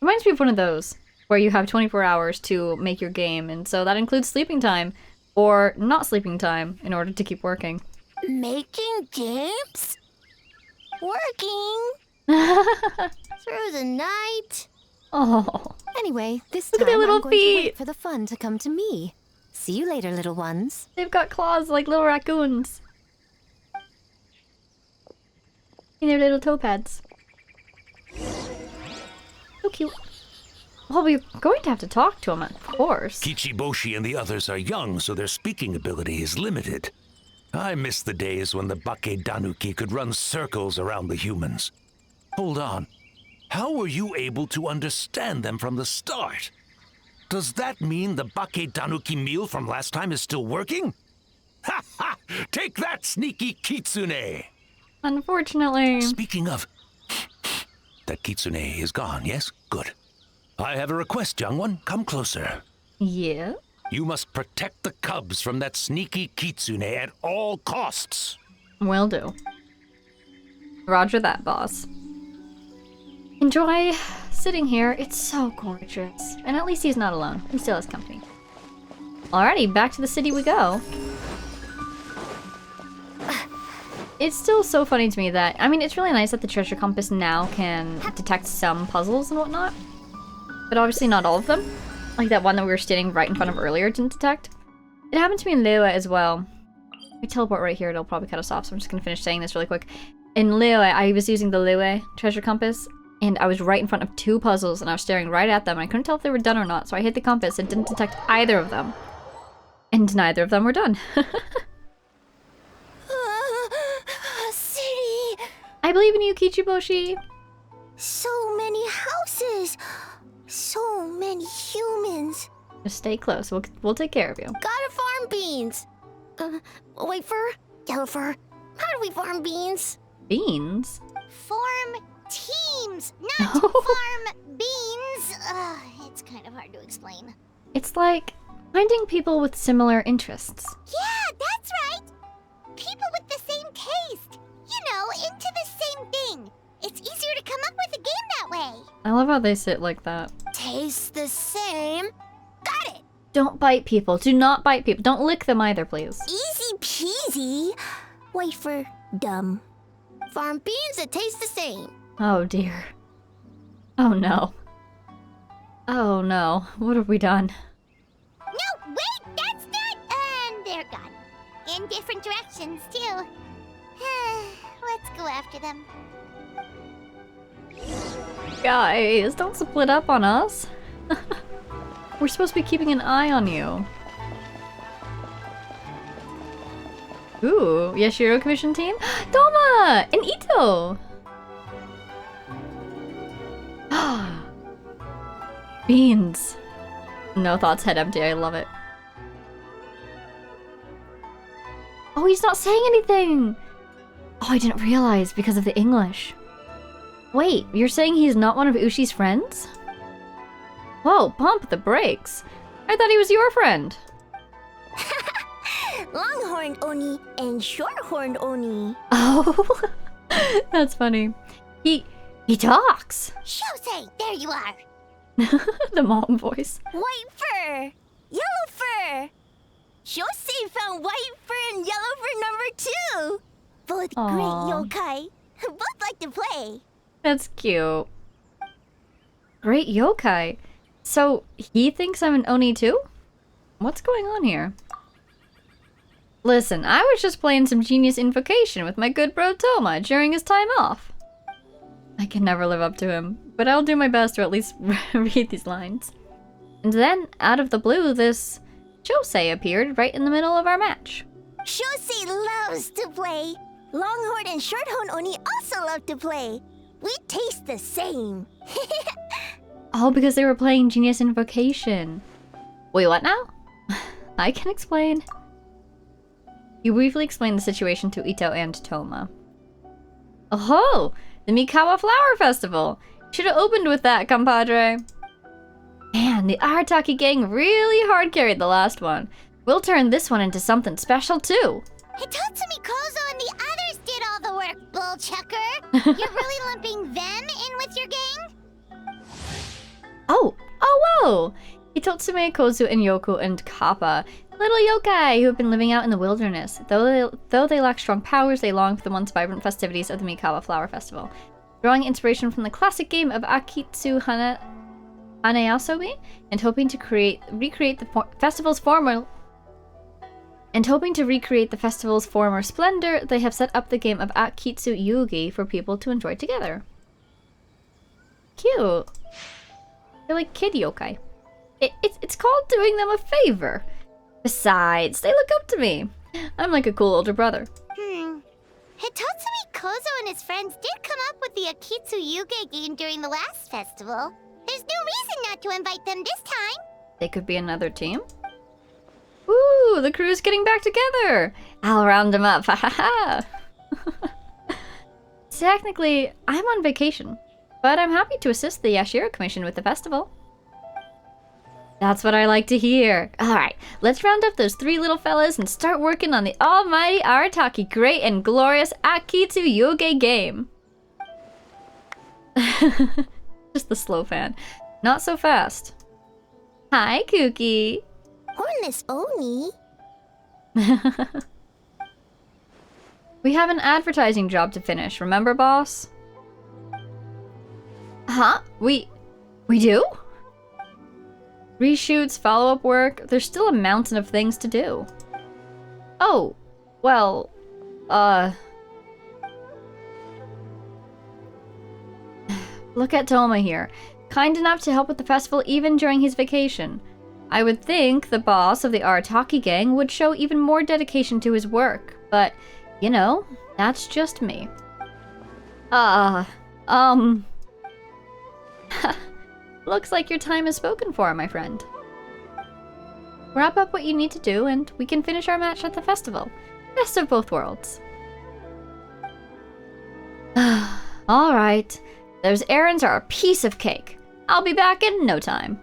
Reminds me of one of those, where you have 24 hours to make your game, and so that includes sleeping time, or not sleeping time, in order to keep working. Making games? Working? Through the night? Oh, Anyway, this Look at time their little I'm going to feet. wait for the fun to come to me. See you later, little ones. they've got claws like little raccoons. And their little toe pads. So cute. Well, we're going to have to talk to them, of course. Kichiboshi and the others are young, so their speaking ability is limited. I miss the days when the Bake Danuki could run circles around the humans. Hold on. How were you able to understand them from the start? Does that mean the Bake Danuki meal from last time is still working? Ha ha! Take that, sneaky kitsune! Unfortunately. Speaking of... That kitsune is gone, yes? Good. I have a request, young one. Come closer. Yeah? You must protect the cubs from that sneaky kitsune at all costs. Will do. Roger that, boss. Enjoy sitting here. It's so gorgeous. And at least he's not alone. He still has company. Alrighty, back to the city we go. It's still so funny to me that... I mean, it's really nice that the treasure compass now can detect some puzzles and whatnot. But obviously not all of them. Like that one that we were standing right in front of earlier didn't detect. It happened to me in Larua as well. If we teleport right here, it'll probably cut us off, so I'm just gonna finish saying this really quick. In Larua, I was using the Larua treasure compass, and I was right in front of 2 puzzles, and I was staring right at them, and I couldn't tell if they were done or not, so I hit the compass and didn't detect either of them. And neither of them were done. City! I believe in you, Kichiboshi! So many houses! So many humans! Just stay close, we'll take care of you. Gotta farm beans! Whitefur? Yellowfur? How do we farm beans? Beans? Form teams, not farm beans! It's kind of hard to explain. It's like finding people with similar interests. Yeah, that's right! People with the same taste! You know, into the same thing! It's easier to come up with a game that way! I love how they sit like that. Tastes the same. Got it! Don't bite people. Do not bite people. Don't lick them either, please. Easy peasy! Whitefur, dumb. Farm beans that taste the same. Oh dear. Oh no. Oh no. What have we done? No, wait, that's not... And they're gone. In different directions, too. Let's go after them. Guys, don't split up on us. We're supposed to be keeping an eye on you. Ooh, Yashiro Commission team? Toma! And Ito! Beans. No thoughts, head empty, I love it. Oh, he's not saying anything! Oh, I didn't realize because of the English. Wait, you're saying he's not one of Ushi's friends? Whoa, pump the brakes. I thought he was your friend. Longhorned Oni and short-horned Oni. Oh, that's funny. He talks. Shosei, there you are. The mom voice. White fur, yellow fur. Shosei found white fur and yellow fur number 2. Both Aw. great yokai. Both like to play. That's cute. Great yokai. So, he thinks I'm an Oni too? What's going on here? Listen, I was just playing some genius invocation with my good bro Toma during his time off. I can never live up to him, but I'll do my best to at least read these lines. And then, out of the blue, this Shosei appeared right in the middle of our match. Shosei loves to play. Longhorn and shorthorn Oni also love to play. We taste the same. Oh, because they were playing Genius Invocation. Wait, what now? I can explain. You briefly explained the situation to Ito and Toma. Oh, the Mikawa Flower Festival. Should have opened with that, compadre. Man, the Arataki gang really hard carried the last one. We'll turn this one into something special too. Hitatsumi Kozo and the others did all the work, bullchucker. You're really lumping them in with your gang? Oh, whoa! Hitotsume, Kozu, and Yoku and Kappa, little yokai who have been living out in the wilderness. Though they lack strong powers, they long for the once vibrant festivities of the Mikawa Flower Festival. Drawing inspiration from the classic game of Akitsu Hanayasobi, and hoping to recreate the festival's former splendor, they have set up the game of Akitsu Yugi for people to enjoy together. Cute. They're like kid yokai. It's called doing them a favor. Besides, they look up to me. I'm like a cool older brother. Hitatsumi Kozo and his friends did come up with the Akitsu Yuge game during the last festival. There's no reason not to invite them this time. They could be another team. Ooh, the crew's getting back together. I'll round them up. Ha ha ha. Technically, I'm on vacation, but I'm happy to assist the Yashiro Commission with the festival. That's what I like to hear. Alright, let's round up those 3 little fellas and start working on the almighty Arataki great and glorious Akitsu Yuge game. Just the slow fan. Not so fast. Hi, Kookie. Hornless Oni. We have an advertising job to finish, remember, boss? Huh? We do? Reshoots, follow-up work, there's still a mountain of things to do. Oh, well, look at Toma here. Kind enough to help with the festival even during his vacation. I would think the boss of the Arataki gang would show even more dedication to his work, but, you know, that's just me. Looks like your time is spoken for, my friend. Wrap up what you need to do, and we can finish our match at the festival. Best of both worlds. Alright. Those errands are a piece of cake. I'll be back in no time.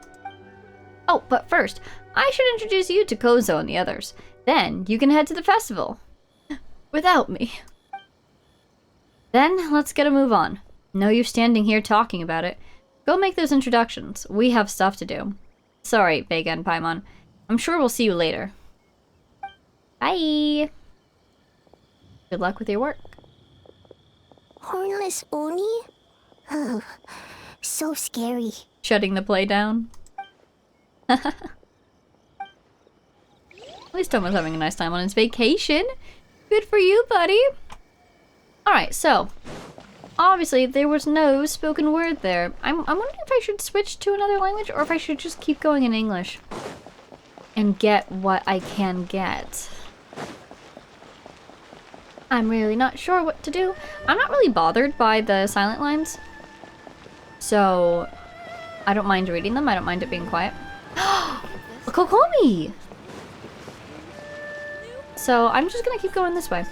Oh, but first, I should introduce you to Kozo and the others. Then you can head to the festival. Without me. Then, let's get a move on. No use standing here talking about it. Go make those introductions. We have stuff to do. Sorry, Vega and Paimon. I'm sure we'll see you later. Bye! Good luck with your work. Hornless Oni? Oh, so scary. Shutting the play down. At least Tomo's having a nice time on his vacation. Good for you, buddy. Alright, so obviously there was no spoken word there. I'm wondering if I should switch to another language or if I should just keep going in English and get what I can get. I'm really not sure what to do. I'm not really bothered by the silent lines, so I don't mind reading them. I don't mind it being quiet. A Kokomi! So I'm just gonna keep going this way.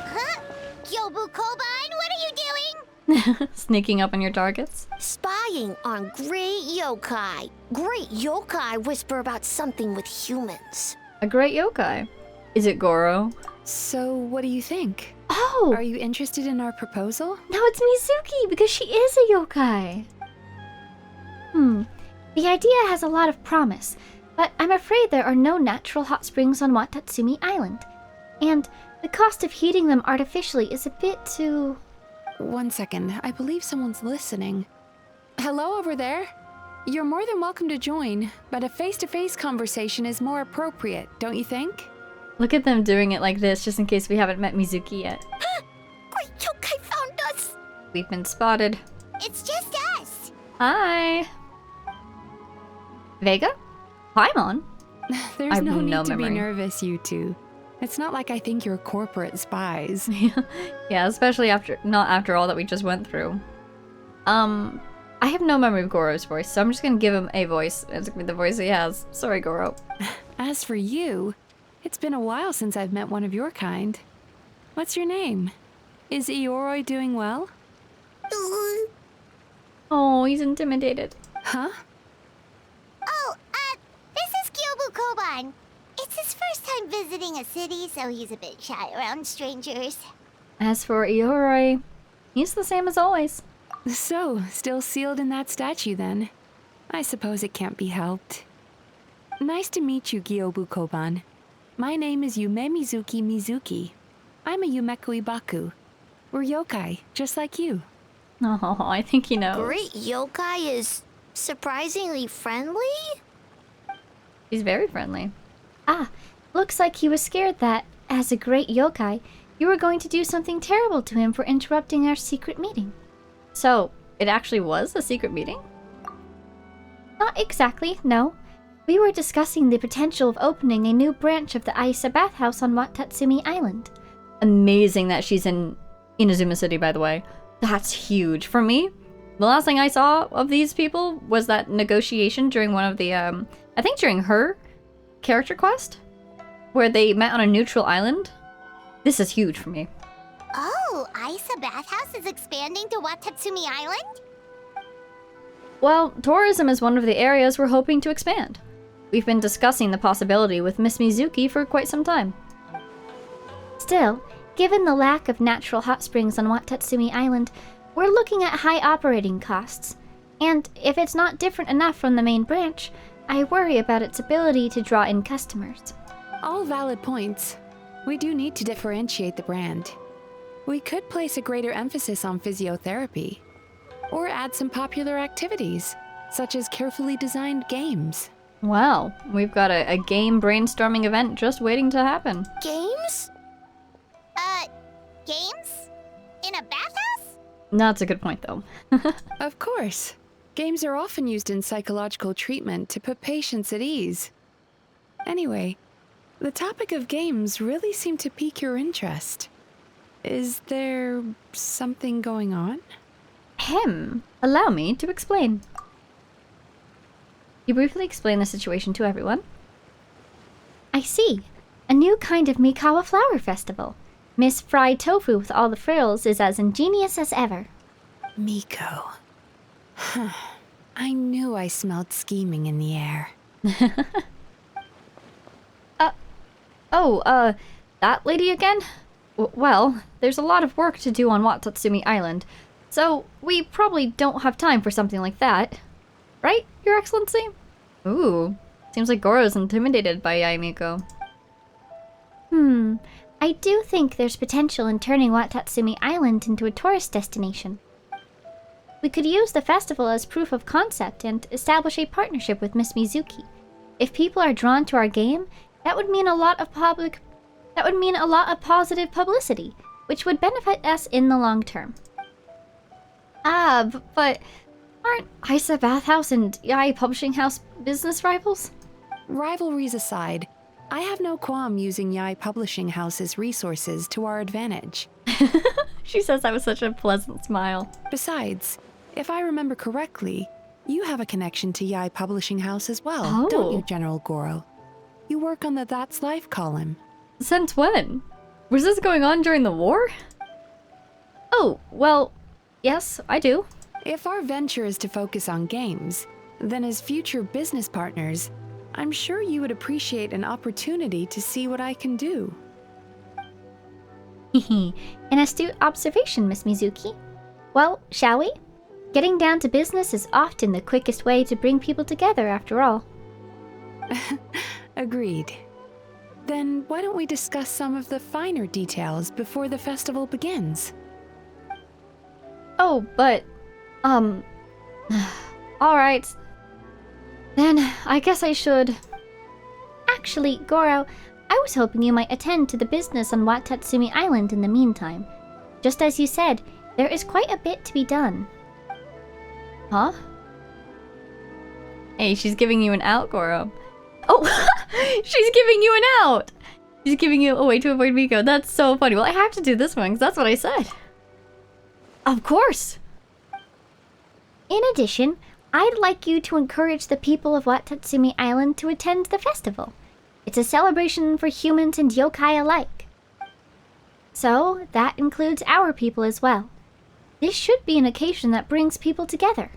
Huh? Gyobu Koban, what are you doing? Sneaking up on your targets. Spying on great yokai. Great yokai whisper about something with humans. A great yokai. Is it Goro? So, what do you think? Oh! Are you interested in our proposal? No, it's Mizuki, because she is a yokai. The idea has a lot of promise, but I'm afraid there are no natural hot springs on Watatsumi Island. And the cost of heating them artificially is a bit too... 1 second, I believe someone's listening. Hello over there? You're more than welcome to join, but a face-to-face conversation is more appropriate, don't you think? Look at them doing it like this, just in case we haven't met Mizuki yet. Great yokai found us! We've been spotted. It's just us. Hi! Vega? Paimon? There's I've no need no to be memory. nervous, you two. It's not like I think you're corporate spies. Yeah, especially not after all that we just went through. I have no memory of Goro's voice, so I'm just gonna give him a voice. It's gonna be the voice he has. Sorry, Goro. As for you, it's been a while since I've met one of your kind. What's your name? Is Ioroi doing well? Oh, he's intimidated. Huh? Oh, this is Gyobu Koban. It's his first time visiting a city, so he's a bit shy around strangers. As for Ioroi, he's the same as always. So, still sealed in that statue then. I suppose it can't be helped. Nice to meet you, Gyobu Koban. My name is Yume Mizuki Mizuki. I'm a Yumeku Ibaku. We're yokai, just like you. Oh, I think he knows. Great yokai is surprisingly friendly? He's very friendly. Ah, looks like he was scared that, as a great yokai, you were going to do something terrible to him for interrupting our secret meeting. So, it actually was a secret meeting? Not exactly, no. We were discussing the potential of opening a new branch of the Aisa bathhouse on Watatsumi Island. Amazing that she's in Inazuma City, by the way. That's huge. For me, the last thing I saw of these people was that negotiation during one of the, I think during her character quest, where they met on a neutral island. This is huge for me. Oh, Aisa Bathhouse is expanding to Watatsumi Island? Well, tourism is one of the areas we're hoping to expand. We've been discussing the possibility with Miss Mizuki for quite some time. Still, given the lack of natural hot springs on Watatsumi Island, we're looking at high operating costs. And if it's not different enough from the main branch, I worry about its ability to draw in customers. All valid points. We do need to differentiate the brand. We could place a greater emphasis on physiotherapy, or add some popular activities, such as carefully designed games. Well, we've got a game brainstorming event just waiting to happen. Games? Games? In a bathhouse? That's a good point, though. Of course. Games are often used in psychological treatment to put patients at ease. Anyway, the topic of games really seemed to pique your interest. Is there something going on? Allow me to explain. You briefly explain the situation to everyone. I see. A new kind of Mikawa Flower Festival. Miss Fried Tofu with all the frills is as ingenious as ever. Miko. I knew I smelled scheming in the air. That lady again? Well, there's a lot of work to do on Watatsumi Island, so we probably don't have time for something like that. Right, Your Excellency? Ooh, seems like Goro's intimidated by Yaimiko. I do think there's potential in turning Watatsumi Island into a tourist destination. We could use the festival as proof of concept and establish a partnership with Miss Mizuki. If people are drawn to our game, that would mean a lot of positive publicity. which would benefit us in the long term. But aren't Isa Bathhouse and Yai Publishing House business rivals? Rivalries aside, I have no qualm using Yai Publishing House's resources to our advantage. She says that with such a pleasant smile. Besides, if I remember correctly, you have a connection to Yai Publishing House as well, Oh. don't you, General Goro? You work on the That's Life column. Since when? Was this going on during the war? Oh, well, yes, I do. If our venture is to focus on games, then as future business partners, I'm sure you would appreciate an opportunity to see what I can do. An astute observation, Miss Mizuki. Well, shall we? Getting down to business is often the quickest way to bring people together, after all. Agreed. Then why don't we discuss some of the finer details before the festival begins? Oh, but, alright. Then, I guess I should. Actually, Goro, I was hoping you might attend to the business on Watatsumi Island in the meantime. Just as you said, there is quite a bit to be done. Huh? Hey, she's giving you an out, Goro. Oh, she's giving you an out! She's giving you a way to avoid Miko. That's so funny. Well, I have to do this one, because that's what I said. Of course! In addition, I'd like you to encourage the people of Watatsumi Island to attend the festival. It's a celebration for humans and yokai alike. So, that includes our people as well. This should be an occasion that brings people together.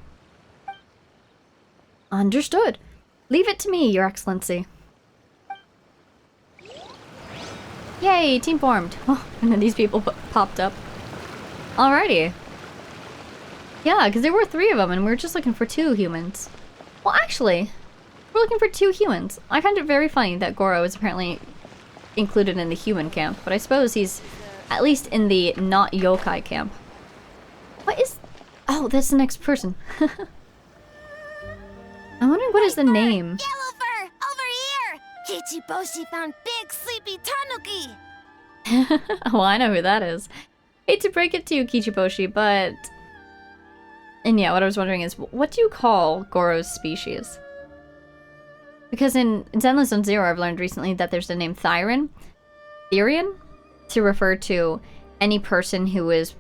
Understood. Leave it to me, Your Excellency. Yay, team formed. Oh, and then these people popped up. Alrighty. Yeah, because there were 3 of them, and we were just looking for 2 humans. Well, actually, we're looking for 2 humans. I find it very funny that Goro is apparently included in the human camp, but I suppose he's at least in the not yokai camp. What is... Oh, that's the next person. I'm wondering what is the name. Yellow fur, over here! Kichiboshi found big sleepy tanuki! Well, I know who that is. Hate to break it to you, Kichiboshi, but... And yeah, what I was wondering is, what do you call Goro's species? Because in Zenless Zone Zero, I've learned recently that there's the name Therian, to refer to any person who is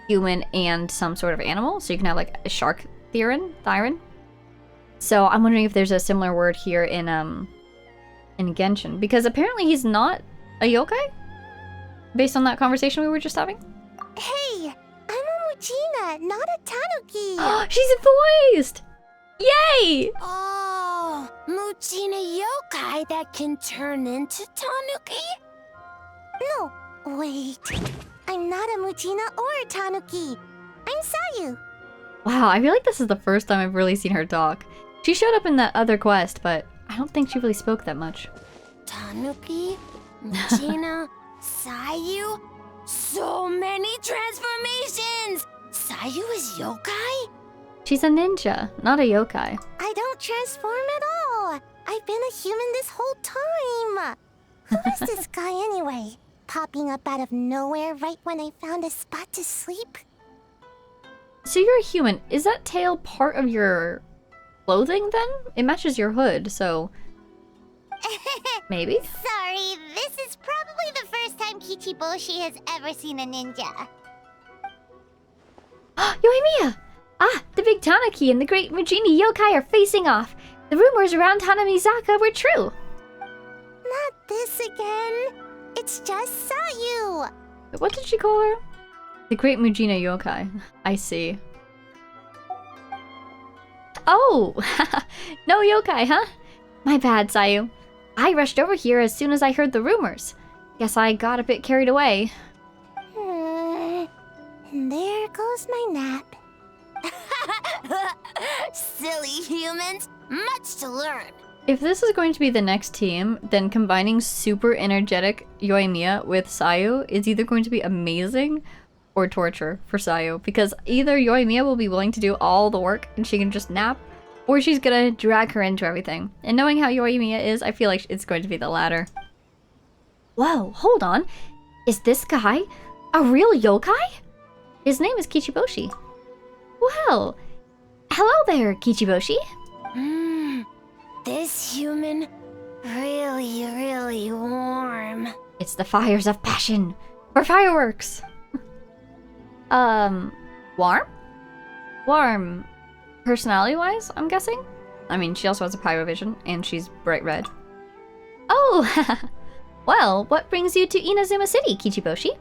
human and some sort of animal. So you can have like a shark Therian. So I'm wondering if there's a similar word here in Genshin, because apparently he's not a yokai, based on that conversation we were just having. Hey, I'm a Muchina, not a tanuki! She's voiced! Yay! Oh, Muchina yokai that can turn into tanuki? No, wait. I'm not a Muchina or a tanuki. I'm Sayu. Wow, I feel like this is the first time I've really seen her talk. She showed up in that other quest, but I don't think she really spoke that much. Tanuki? Muchina? Sayu? So many transformations! Sayu is yokai? She's a ninja, not a yokai. I don't transform at all. I've been a human this whole time. Who is this guy anyway? Popping up out of nowhere right when I found a spot to sleep? So you're a human. Is that tail part of your clothing then? It matches your hood, so... Maybe? Sorry, this is probably the first time Kichiboshi has ever seen a ninja. Yoimiya! Ah, the big Tanuki and the great Mujini yokai are facing off. The rumors around Hanamizaka were true. Not this again. It's just Sayu. What did she call her? The Great Mujina Yokai. I see. Oh! No yokai, huh? My bad, Sayu. I rushed over here as soon as I heard the rumors. Guess I got a bit carried away. And there goes my nap. Silly humans, much to learn. If this is going to be the next team, then combining super energetic Yoimiya with Sayu is either going to be amazing or torture for Sayu, because either Yoimiya will be willing to do all the work and she can just nap, or she's gonna drag her into everything. And knowing how Yoimiya is, I feel like it's going to be the latter. Whoa, hold on. Is this guy A real yokai? His name is Kichiboshi. Well, hello there, Kichiboshi. This human, really, really warm. It's the fires of passion. Or fireworks. Warm? Warm. Personality-wise, I'm guessing? I mean, she also has a pyrovision, and she's bright red. Oh! Well, what brings you to Inazuma City, Kichiboshi?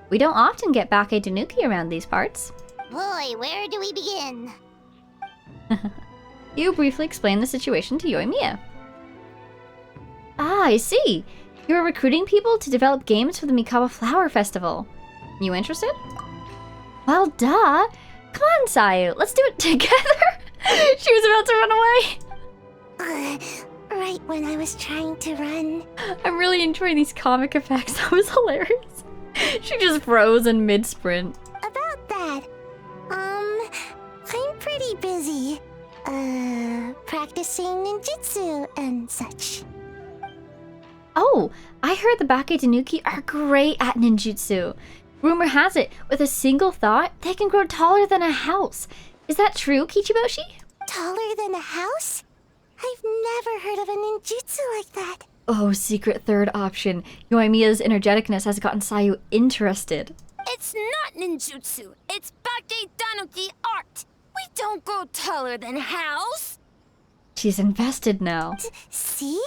We don't often get Bake Tanuki around these parts. Boy, where do we begin? You briefly explained the situation to Yoimiya. Ah, I see. You are recruiting people to develop games for the Mikawa Flower Festival. You interested? Well, duh. Come on, Sayu. Let's do it together. She was about to run away. Right when I was trying to run. I'm really enjoying these comic effects. That was hilarious. She just froze in mid-sprint. About that, I'm pretty busy. Practicing ninjutsu and such. Oh, I heard the Bake Tanuki are great at ninjutsu. Rumor has it, with a single thought, they can grow taller than a house. Is that true, Kichiboshi? Taller than a house? I've never heard of a ninjutsu like that. Oh, secret third option. Yoimiya's energeticness has gotten Sayu interested. It's not ninjutsu. It's Bake Tanuki art. We don't grow taller than a house. She's invested now. See?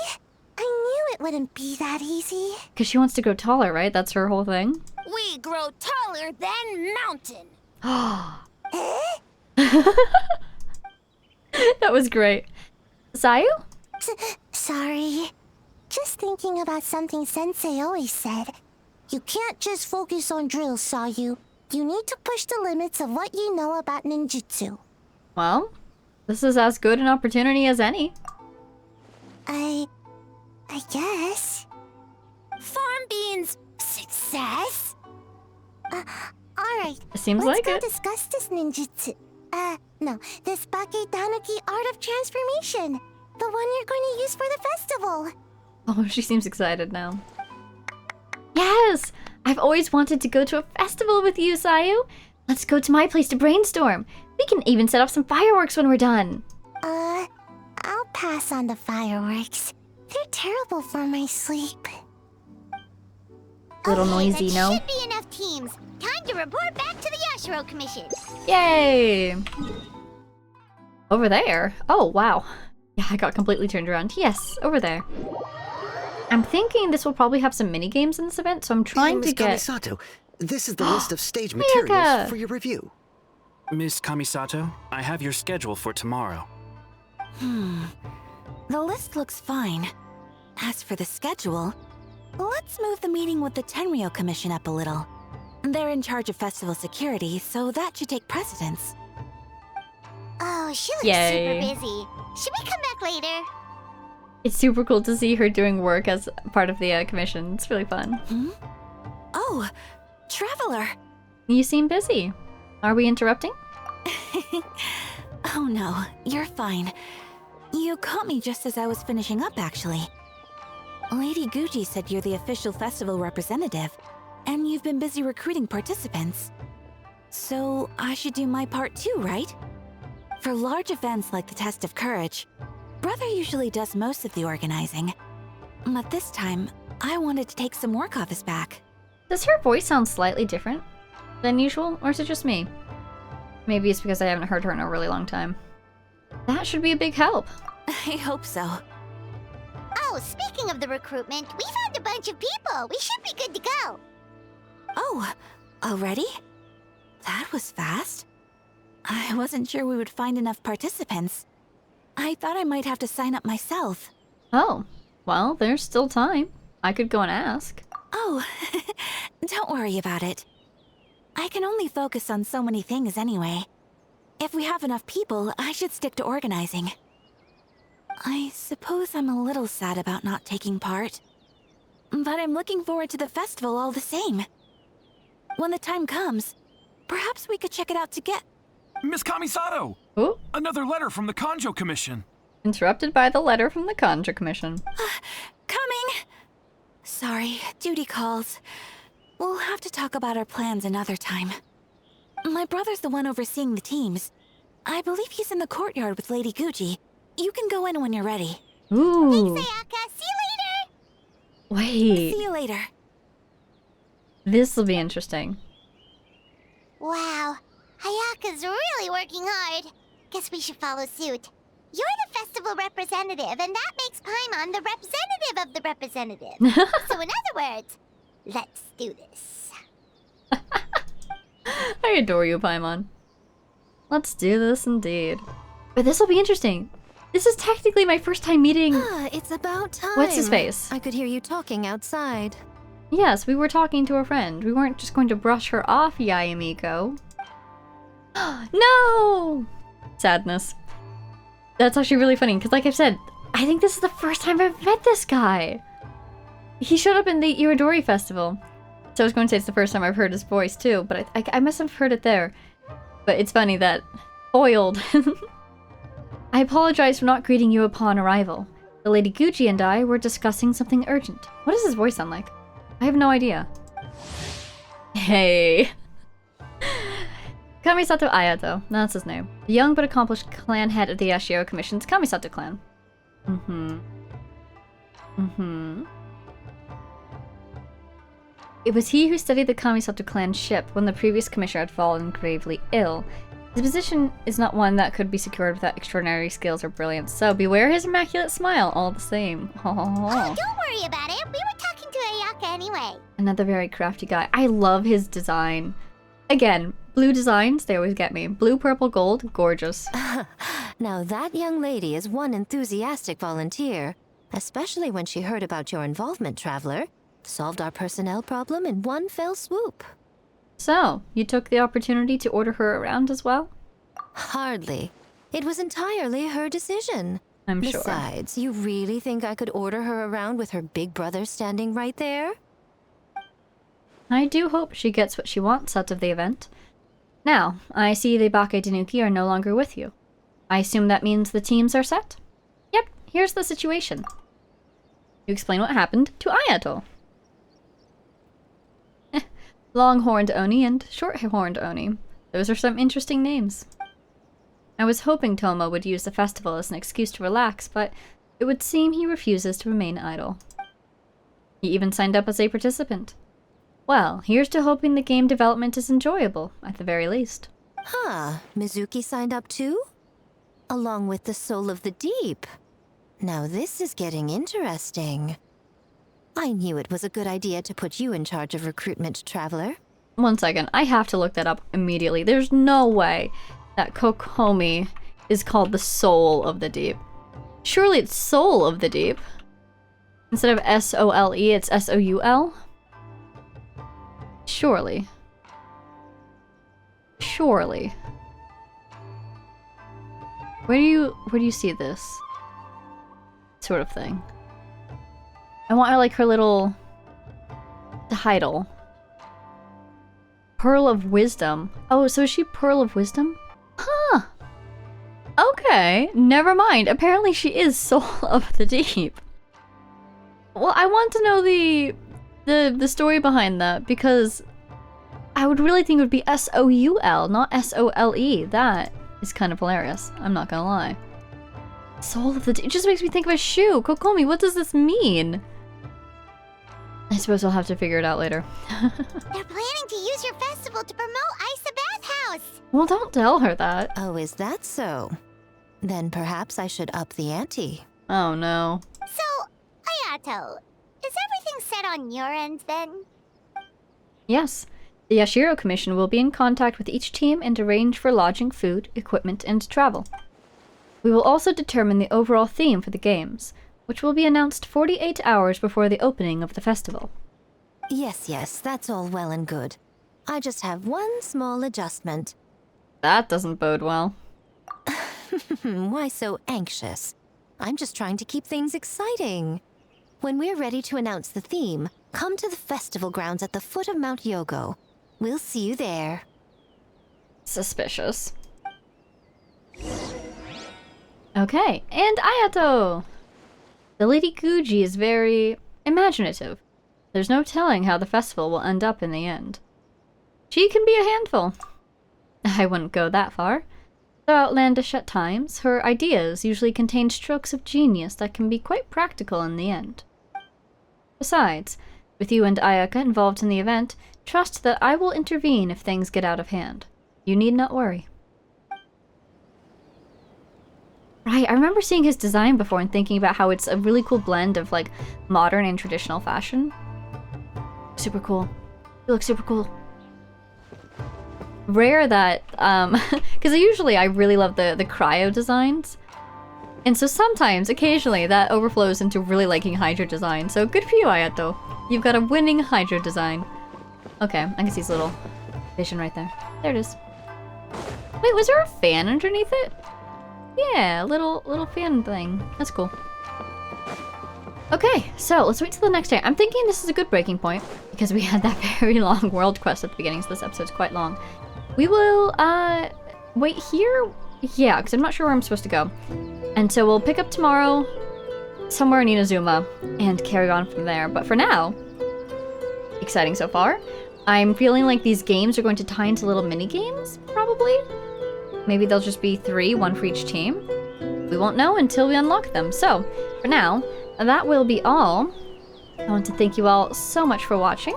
I knew it wouldn't be that easy. Because she wants to grow taller, right? That's her whole thing? We grow taller than mountain. That was great. Sayu? Sorry. Just thinking about something Sensei always said. You can't just focus on drills, Sayu. You need to push the limits of what you know about ninjutsu. Well, this is as good an opportunity as any. I guess. Farm beans success. Alright. Seems Let's like go it. discuss this ninjutsu. No, this Bake Tanuki art of transformation. The one you're going to use for the festival. Oh, she seems excited now. Yes! I've always wanted to go to a festival with you, Sayu. Let's go to my place to brainstorm. We can even set off some fireworks when we're done. I'll pass on the fireworks. They're terrible for my sleep. Little noisy, that no? should be enough teams. Time to report back to the Yashiro Commission. Yay! Over there? Oh, wow. Yeah, I got completely turned around. Yes, over there. I'm thinking this will probably have some mini games in this event, so I'm trying to Miss get... Kamisato, this is the list of stage materials for your review. Miss Kamisato, I have your schedule for tomorrow. The list looks fine. As for the schedule, let's move the meeting with the Tenryo Commission up a little. They're in charge of festival security, so that should take precedence. Oh, she looks Yay. super busy. Should we come back later? It's super cool to see her doing work as part of the commission. It's really fun. Oh, Traveler! You seem busy. Are we interrupting? Oh no, you're fine. You caught me just as I was finishing up, actually. Lady Gucci said you're the official festival representative, and you've been busy recruiting participants. So I should do my part too, right? For large events like the Test of Courage, Brother usually does most of the organizing. But this time, I wanted to take some work off his back. Does her voice sound slightly different than usual, or is it just me? Maybe it's because I haven't heard her in a really long time. That should be a big help. I hope so. Oh, speaking of the recruitment, we found a bunch of people. We should be good to go. Oh, already? That was fast. I wasn't sure we would find enough participants. I thought I might have to sign up myself. Oh, well, there's still time. I could go and ask. Oh, don't worry about it. I can only focus on so many things anyway. If we have enough people, I should stick to organizing. I suppose I'm a little sad about not taking part. But I'm looking forward to the festival all the same. When the time comes, perhaps we could check it out together. Miss Kamisato! Oh, Another letter from the Kanjo Commission. interrupted by the letter from the Kanjo Commission. Coming! Sorry, duty calls. We'll have to talk about our plans another time. My brother's the one overseeing the teams. I believe he's in the courtyard with Lady Gucci. You can go in when you're ready. Ooh. Thanks, Ayaka. See you later. Wait. See you later. This will be interesting. Wow. Ayaka's really working hard. Guess we should follow suit. You're the festival representative, and that makes Paimon the representative of the representative. So in other words, let's do this. I adore you, Paimon. Let's do this indeed. But this will be interesting. This is technically my first time meeting... It's about time. What's his face? I could hear you talking outside. Yes, we were talking to a friend. We weren't just going to brush her off, Yayamiko. No! Sadness. That's actually really funny, because like I've said, I think this is the first time I've met this guy. He showed up in the Iridori Festival. So I was going to say it's the first time I've heard his voice too, but I must have heard it there. But it's funny that... Foiled. I apologize for not greeting you upon arrival. The Lady Gucci and I were discussing something urgent. What does his voice sound like? I have no idea. Hey. Kamisato Ayato. That's his name. The young but accomplished clan head of the Yashiro Commission's Kamisato clan. It was he who studied the Kamisato clan ship when the previous commissioner had fallen gravely ill. His position is not one that could be secured without extraordinary skills or brilliance, so beware his immaculate smile all the same. Oh, don't worry about it. We were talking to Ayaka anyway. Another very crafty guy. I love his design. Again, blue designs, they always get me. Blue, purple, gold, gorgeous. Now that young lady is one enthusiastic volunteer, especially when she heard about your involvement, Traveler. Solved our personnel problem in one fell swoop. So, you took the opportunity to order her around as well? Hardly. It was entirely her decision. I'm sure. Besides, you really think I could order her around with her big brother standing right there? I do hope she gets what she wants out of the event. Now, I see the Bake Danuki are no longer with you. I assume that means the teams are set? Yep, here's the situation. You explain what happened to Ayato. Long-horned Oni and short-horned Oni. Those are some interesting names. I was hoping Tomo would use the festival as an excuse to relax, but it would seem he refuses to remain idle. He even signed up as a participant. Well, here's to hoping the game development is enjoyable, at the very least. Huh, Mizuki signed up too? Along with the Soul of the Deep. Now this is getting interesting. I knew it was a good idea to put you in charge of recruitment, Traveler. 1 second, I have to look that up immediately. There's no way that Kokomi is called the Soul of the Deep. Surely it's Soul of the Deep. Instead of S-O-L-E, it's S-O-U-L? Surely. Surely. Where do you see this sort of thing? I want her, like, her little title. Pearl of Wisdom. Oh, so is she Pearl of Wisdom? Huh. Okay, never mind. Apparently she is Soul of the Deep. Well, I want to know the story behind that, because I would really think it would be S-O-U-L, not S-O-L-E. That is kind of hilarious. I'm not gonna lie. Soul of the Deep. It just makes me think of a shoe. Kokomi, what does this mean? I suppose we'll have to figure it out later. They're planning to use your festival to promote Isa Bathhouse. Well, don't tell her that. Oh, is that so? Then perhaps I should up the ante. Oh, no. So, Ayato, is everything set on your end then? Yes. The Yashiro Commission will be in contact with each team and arrange for lodging, food, equipment, and travel. We will also determine the overall theme for the games, which will be announced 48 hours before the opening of the festival. Yes, that's all well and good. I just have one small adjustment. That doesn't bode well. Why so anxious? I'm just trying to keep things exciting. When we're ready to announce the theme, come to the festival grounds at the foot of Mount Yogo. We'll see you there. Suspicious. Okay, and Ayato! The Lady Guji is very imaginative. There's no telling how the festival will end up in the end. She can be a handful. I wouldn't go that far. Though outlandish at times, her ideas usually contain strokes of genius that can be quite practical in the end. Besides, with you and Ayaka involved in the event, trust that I will intervene if things get out of hand. You need not worry. Right, I remember seeing his design before and thinking about how it's a really cool blend of, like, modern and traditional fashion. Super cool. You look super cool. Rare that, because usually I really love the cryo designs. And so sometimes, occasionally, that overflows into really liking Hydra design. So good for you, Ayato. You've got a winning Hydra design. Okay, I can see his little vision right there. There it is. Wait, was there a fan underneath it? Yeah, little fan thing. That's cool. Okay, so let's wait till the next day. I'm thinking this is a good breaking point because we had that very long world quest at the beginning, so this episode's quite long. We will, wait here? Yeah, because I'm not sure where I'm supposed to go. And so we'll pick up tomorrow somewhere in Inazuma and carry on from there. But for now, exciting so far. I'm feeling like these games are going to tie into little mini-games, probably. Maybe they'll just be 3, 1 for each team. We won't know until we unlock them. So, for now, that will be all. I want to thank you all so much for watching.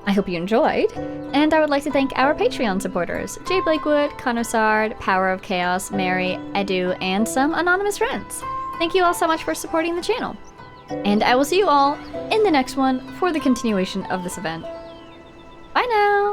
I hope you enjoyed. And I would like to thank our Patreon supporters, Jay Blakewood, Konosard, Power of Chaos, Mary, Edu, and some anonymous friends. Thank you all so much for supporting the channel. And I will see you all in the next one for the continuation of this event. Bye now!